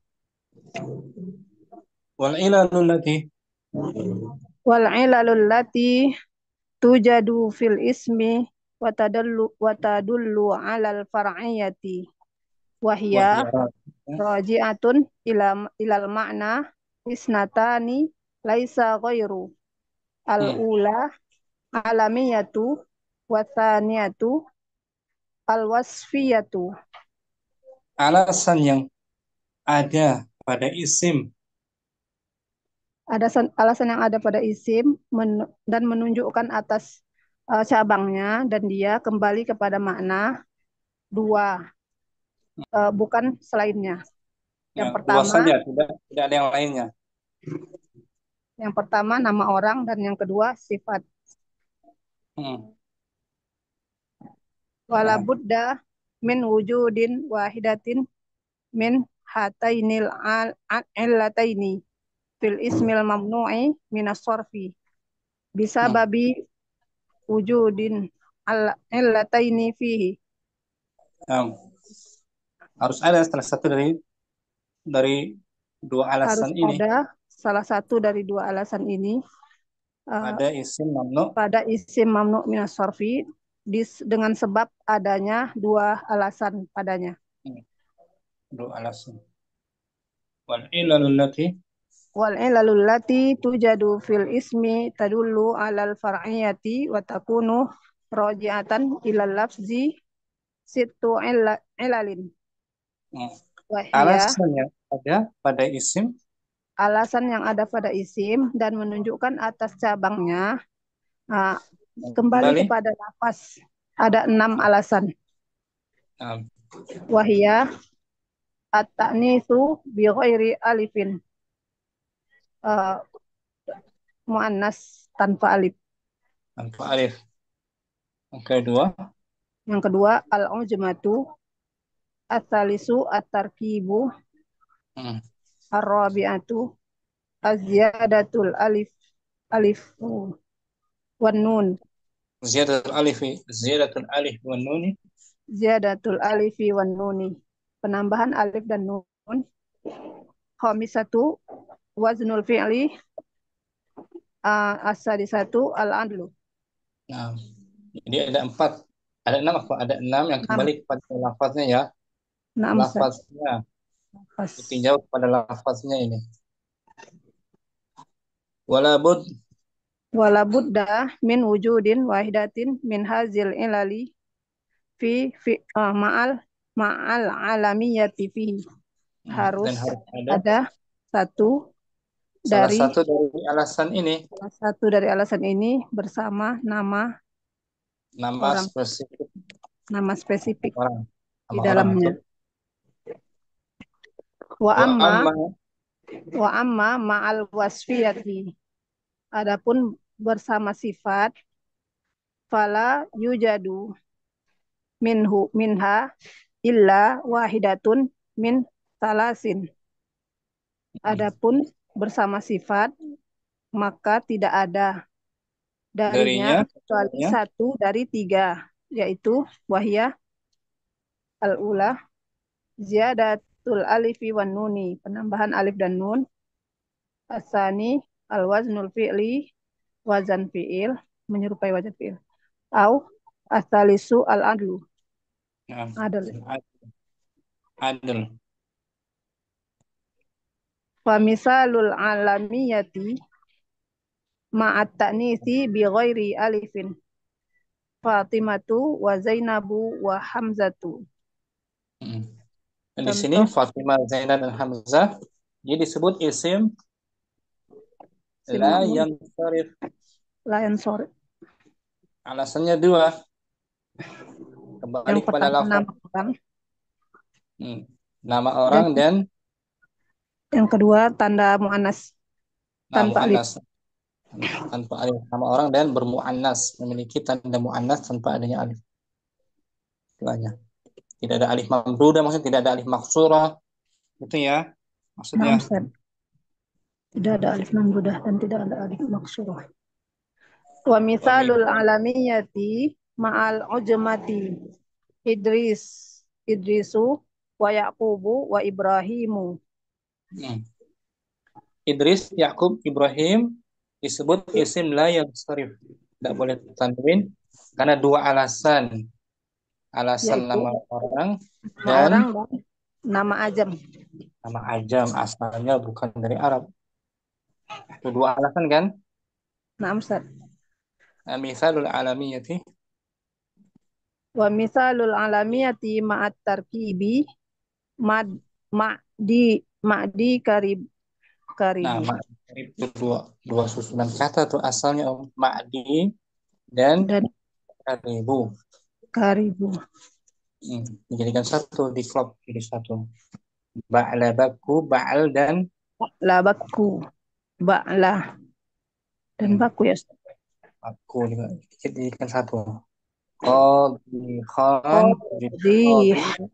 Wal ilalul lati tujadu fil ismi wa tadullu alal far'iyati wa hiya raji'atun ilal ma'na isnatani laisa ghairu al-ula alamiyatu wa thaniyatu al-wasfiyatu. Alasan yang ada pada isim, alasan yang ada pada isim dan menunjukkan atas cabangnya dan dia kembali kepada makna dua, bukan selainnya. Yang pertama saja, tidak ada yang lainnya. Yang pertama nama orang dan yang kedua sifat. Wala budda min wujudin wahidatin min hatainil illataini fil ismil mamnu'i minas sorfi bisa babi wujudin illataini fihi. Harus ada salah satu dari dua alasan harus ini. Ada salah satu dari dua alasan ini pada isim mamnu minas sorfi dengan sebab adanya dua alasan padanya. Dua alasan. Wal ilalul lati tujadu fil ismi tadullu alal far'iyati wa takunu raji'atan ilal lafzi sittu ilalin. Alasan yang ada pada isim. Alasan yang ada pada isim dan menunjukkan atas cabangnya kembali kepada lafaz. Ada 6 alasan. Wahia at-ta'nitsu bi ghairi alifin. Muannas tanpa alif. Tanpa alif. Yang kedua al-ujmatu at-talisu at-tarkibu ar-rabi'atu az-ziyadatul alif wan nun. Ziyadatul alifi wan nuni. Penambahan alif dan nun. Khamisatu waznul fi'li as-sadisatu al-adlu. Nah, jadi ada 4. Ada 6 apa? Ada 6 yang kembali kepada lafaznya ya. Lafaznya. Ditinjau kepada lafaznya ini. Wala budda min wujudin wahidatin min hazil ilali fi ma'al alamiyati fihi. Harus ada satu Salah dari satu dari alasan ini, salah satu dari alasan ini bersama nama nama orang, spesifik nama spesifik orang, di nama orang. dalamnya. Wa Wa amma amma, wa amma ma'al wasfiyati. Adapun bersama sifat fala yujadu minha illa wahidatun min salasin. Adapun bersama sifat maka tidak ada darinya darinya, kecuali ya, satu dari tiga, yaitu wahya al-ula ziyadatul alifi wan nuni, penambahan alif dan nun, asani al-waznul fi'li, wazan fi'il, menyerupai wazan fi'il, au asalisu al-adlu, nah, adl. adil. Fa misalul alamiyati ma'at ta'nisi bi ghairi alifin Fatimatu wa Zainabu wa Hamzatu. Hmm. Dan di sini Contoh Fatimah, Zainab, dan Hamzah dia disebut isim sim la ma'mul yang sarif. layan sore. Alasannya dua, kembali Yang kepada pertama lafaz. nama orang, Nama dan orang dan yang kedua tanda muannas nama tanpa alif. muannas tanpa alif. Nama orang dan bermuannas, memiliki tanda muannas tanpa adanya alif. Istilahnya. Tidak ada alif mamdudah, maksudnya tidak ada alif maksurah. Itu ya maksudnya. Nah, tidak ada alif mamdudah dan tidak ada alif maksurah. Wa misalul alamiyati ma'al ujmati Idrisu wa Yaqubu wa Ibrahimu. Idris, Yakub, Ibrahim disebut isim la yang sarif. Tidak boleh tanwin karena dua alasan. Alasan Yaitu nama orang nama dan orang dan nama ajam. nama ajam, asalnya bukan dari Arab. Itu dua alasan kan? Nah, Ustaz. Misalul alamiyati Wa misalul alamiyati ma'at tarkibi ma'di Nah, karibu itu dua susunan kata tuh asalnya ma'di dan dan karibu. karibu. Dijadikan satu, di klop jadi satu. Ba'la baku, ba'al dan La baku, ba'la dan baku ya Ustaz. baku juga dijadikan satu. Qadikhan,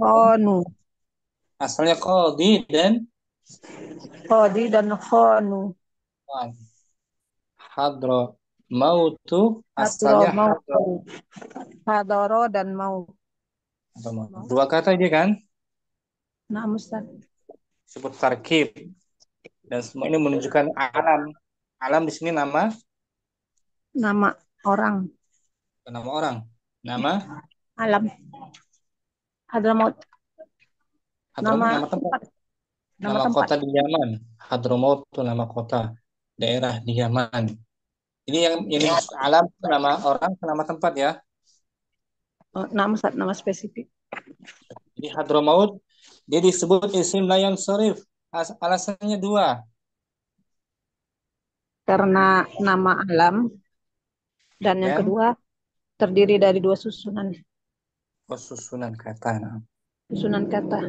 Khonu, asalnya qadi dan Qadi dan khonu. hadro mautu, Hadro asalnya mau, hadro. hadoro dan mau. Dua kata aja kan? Nah, Ustaz. Disebut tarkib. Dan semua ini menunjukkan alam. Alam di sini nama Orang. nama orang. Nama Alam. Hadramaut. Hadramaut, nama tempat. Nama kota di Yaman. Hadramaut itu nama kota, daerah di Yaman. Ini yang dimaksud alam itu nama orang, nama tempat ya. Nama spesifik. Jadi Hadramaut dia disebut isim la yang sarif. Alasannya dua. Karena nama alam dan yang Dan kedua terdiri dari dua susunan. susunan kata. Susunan kata.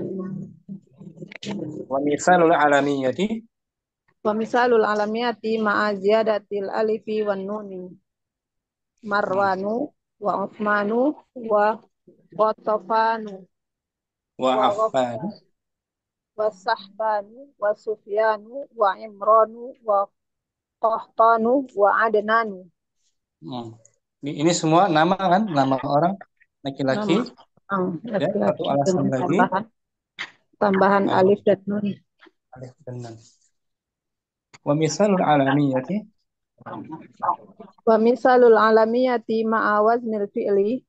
Wa misalul alamiyati Wa misalul alamiyati ma'a ziyadatil alifi wan nuni. Marwanu wa Uthmanu wa Qatafanu wa wa affan. wa Sahbanu wa Sufyanu wa Imranu wa Qahtanu wa Adnanu. Ini semua nama kan, nama orang laki-laki. Nama Ya, satu alasan dengan lagi. Tambahan alif dan nun. Alif dan nun. Wa misalul alamiyati Wa misalul alamiyati ma'a waznil fi'li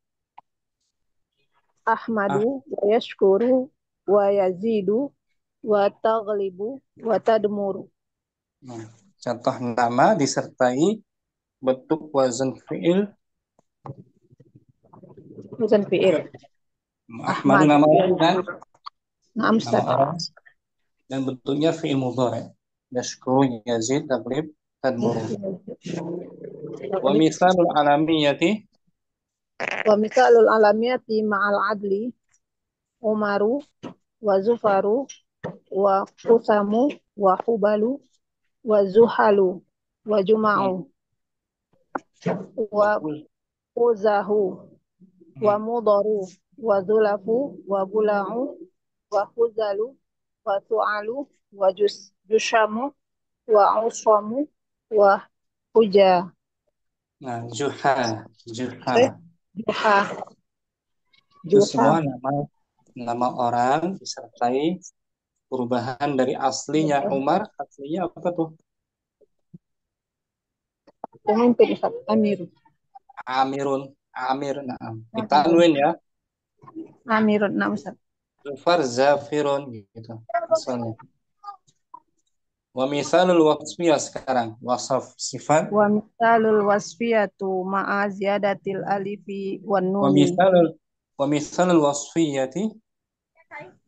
Ahmadu wa yashkuru wa yazidu wa taghlibu wa tadmuru. Contoh nama disertai bentuk wazan fi'il. Wazan fi'il. Ahmadu nama orang kan? Nama Nama orang dan bentuknya fi'il mudhari. Yashkuru yazid taglib tadmuru. Wa Taklif. misalul alamiyati Wa misalul alamiyati ma'al adli Umaru wa Zufaru wa Kusamu wa Hubalu wa Zuhalu wa Juma'u wa Kuzahu wa Mudaru wa Zulafu wa Bula'u wa Huzalu wa Su'alu wa Jushamu wa Uswamu wa Huja. Nah, Juha. Juha. Itu semua nama orang disertai perubahan dari aslinya. Umar aslinya apa tuh? Pemimpin Ustaz Amir. Amir, nah. Ditanwin ya. Amirun, nah Ustaz. Zufar Zafirun gitu asalnya. Wa misalul wasfiyah sekarang, wasaf sifat. Wa misalul wasfiyatu ma'a ziyadatil alifi wan Wa nuni. misalul wasfiyati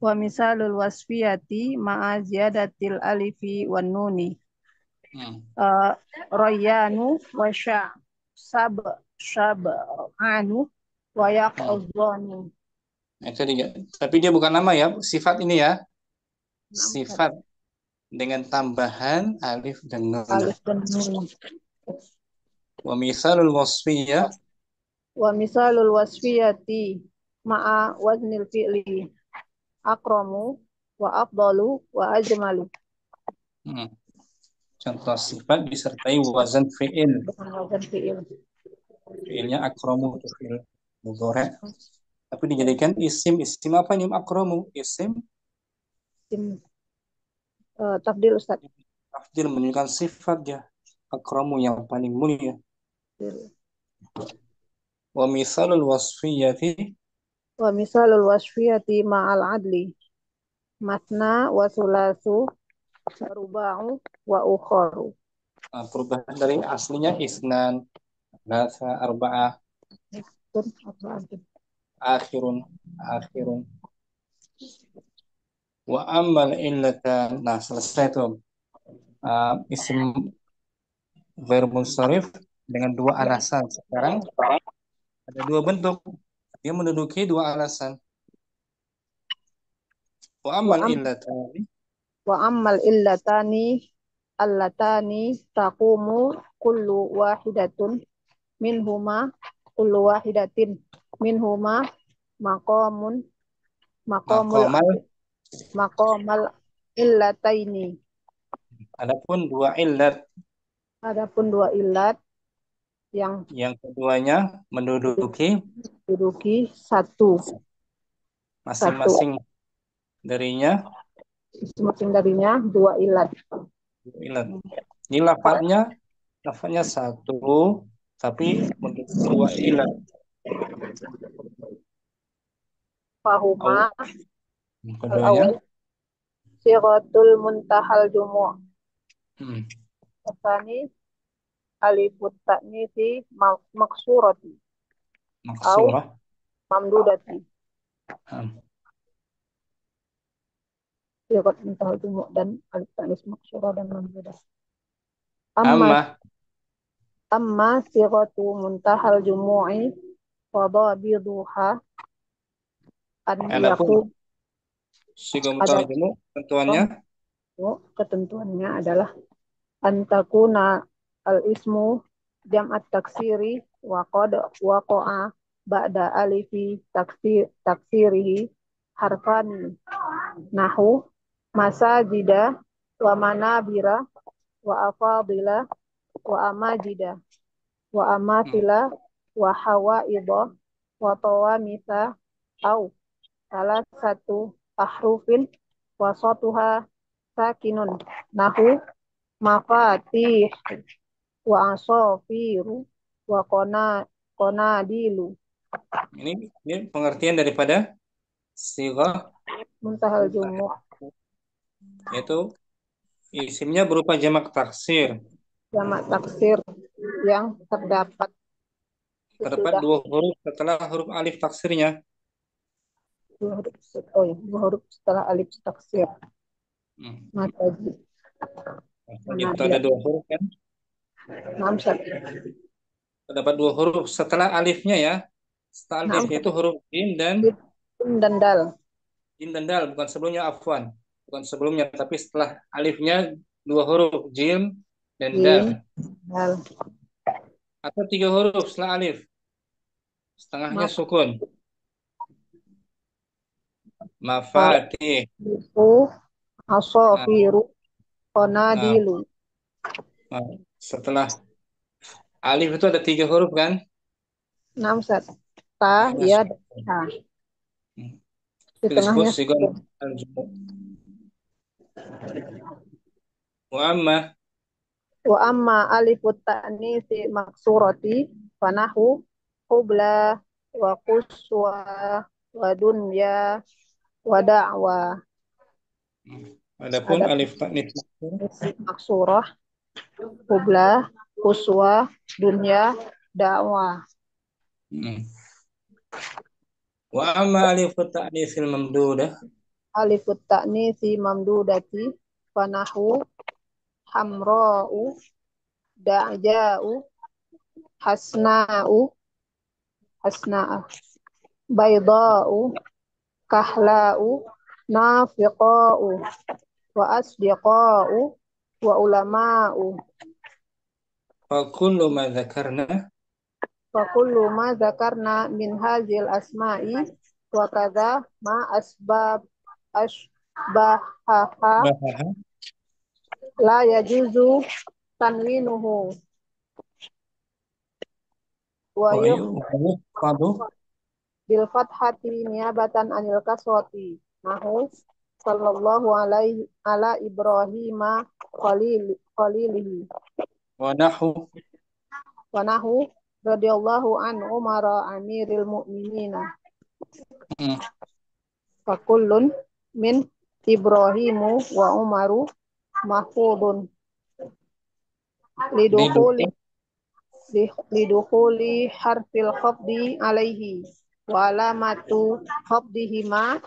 Wa misalul wasfiyati ma'a ziyadatil alifi wan nuni. Rayyanu wa sab'anu wa yaqzanu. Itu dia. Tapi dia bukan nama ya, sifat ini ya. Sifat dengan tambahan alif dan nun. Alif dan nun. Wa misalul wasfiyah. Wa misalul wasfiyati ma'a waznil fi'li akramu wa afdalu wa ajmalu. Contoh sifat disertai wazan fi'il. Wazan fi'il. Fi'ilnya akramu itu fi'il mudhari'. Tapi dijadikan isim. Isim apa ini akramu? Isim tafdil Ustaz. Tafdil menunjukkan sifat ya. Akramu yang paling mulia. Wa misalul wasfiyati. Wa misalul wasfiyati ma'al adli matna wa sulasu wa ruba'u wa ukharu. Nah, perubahan dari aslinya isnan, nasa, arba'ah, akhirun. Wa ammal illatan. Nah, selesai tuh. Isim ghair munsharif dengan dua alasan. Sekarang ada dua bentuk. Dia menduduki dua alasan. Wa ammal illatani. Wa ammal illatani allatani taqumu kullu wahidatin minhuma maqamal illataini. Adapun dua illat yang keduanya menduduki satu masing-masing darinya dua illat. Ini lafadznya satu tapi menduduki dua illat. Fahuma keduanya sighatul muntahal jumu'. Asani alifut ta'nisi maksurati au mamdudati. Sighat muntahal jumu' dan alif ta'nis maksurah dan mamdudah. Amma sighatu muntahal jumu'i wa dhabiduha an yakun. Sighat muntahal jumu' ketentuannya adalah antakuna al-ismu jam'at taksiri wa qad waqa'a ba'da alifi taksirihi harfani nahu masajida wa manabira wa afadila wa amajida wa amatila wa hawaidha wa tawamisa au salah satu ahrufin wasatuha sakinun nahu mafatih wa asafiru wa qonadilu. Ini pengertian daripada sighah muntahal jumu', yaitu isimnya berupa jamak taksir. Jamak taksir yang terdapat dua huruf setelah huruf alif taksirnya. Dua huruf setelah alif taksir. Mataji. Itu ada dua huruf kan? Naam, Ustaz. Terdapat dua huruf setelah alifnya ya. Setelah Naam, alifnya itu huruf jim dan Jim dan dal. dal, bukan sebelumnya, afwan. Bukan sebelumnya, tapi setelah alifnya dua huruf jim dan dal. Jim, dal. Atau tiga huruf setelah alif. Setengahnya Mafu, sukun. Mafatih. Nah, asofiru, nah, konadilu. nah, setelah alif itu ada tiga huruf kan? Naam, Ustaz. Ta, Setengahnya ya, sukun. ta. Hmm. Di Itu disebut tengahnya sigon sukun. al-jumu'. Wa amma Wa amma alifut ta'nisi maksurati fanahu qubla wa quswa wa dunya wa da'wa. adapun Ada alif taknis maksurah, qubla, quswa, dunya, da'wa. hmm. Wa amma alif ta'nisil mamdudah Alifut ta'nisi mamdudati fanahu hamra'u da'ja'u hasna'u hasna'a bayda'u kahla'u nafiqa'u wa asdiqa'u wa ulama'u fa kullu ma dzakarna wa kullu ma zakarna min hazil asma'i wa kadza ma asbab asbahaha bahaha la yajuzu tanwinuhu wa wa yuh yu fadu bil fathati niyabatan anil kasrati nahu sallallahu alaihi ala ibrahima qalilihi wa nahu wa nahu radhiyallahu an umara amiril mu'minina hmm. fakullun min ibrahimu wa umaru mahfudun lidukhuli lidukhuli harfil khafdi alaihi wa alamatu khafdihima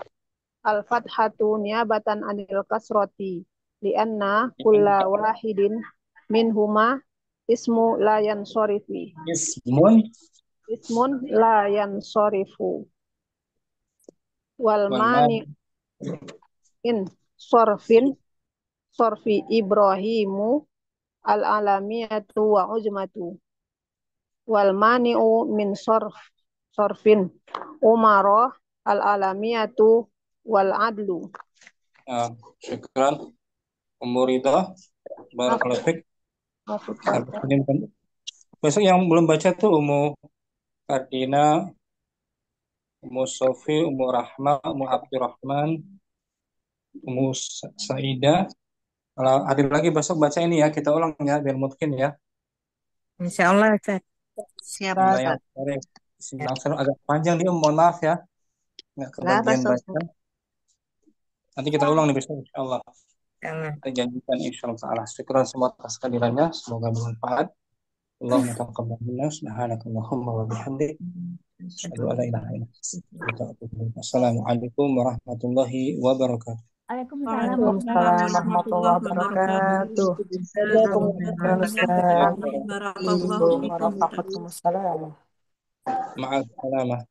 al-fathatu niyabatan anil kasrati lianna kulla wahidin minhuma ismu la yansorifi ismun la yansorifu wal wal mani mad in sorfi Ibrahimu al alamiyatu wa ujmatu wal mani'u min sorfin umaro al alamiyatu wal adlu. syukran umurida barakallahu fik. Besok yang belum baca tuh Umu Kardina, Umu Sofi, Umu Rahma, Umu Abdurrahman, Umu Saida. Kalau hadir lagi besok baca ini ya, kita ulang ya biar mungkin ya. Insya Allah, Ustaz. Siap, Nah, Ustaz. yang langsung agak panjang dia, mohon maaf ya, nggak kebagian baca. Nanti kita ulang nih besok insya Allah. Kita janjikan insya Allah. Syukuran semua atas kehadirannya, semoga bermanfaat. Allahumma taqabbal minna, subhanakallahumma wa bihamdik, asyhadu an la ilaha illa anta, assalamualaikum warahmatullahi wabarakatuh. Waalaikumsalam warahmatullahi wabarakatuh. Waalaikumsalam warahmatullahi wabarakatuh. Waalaikumsalam. Ma'as salamah.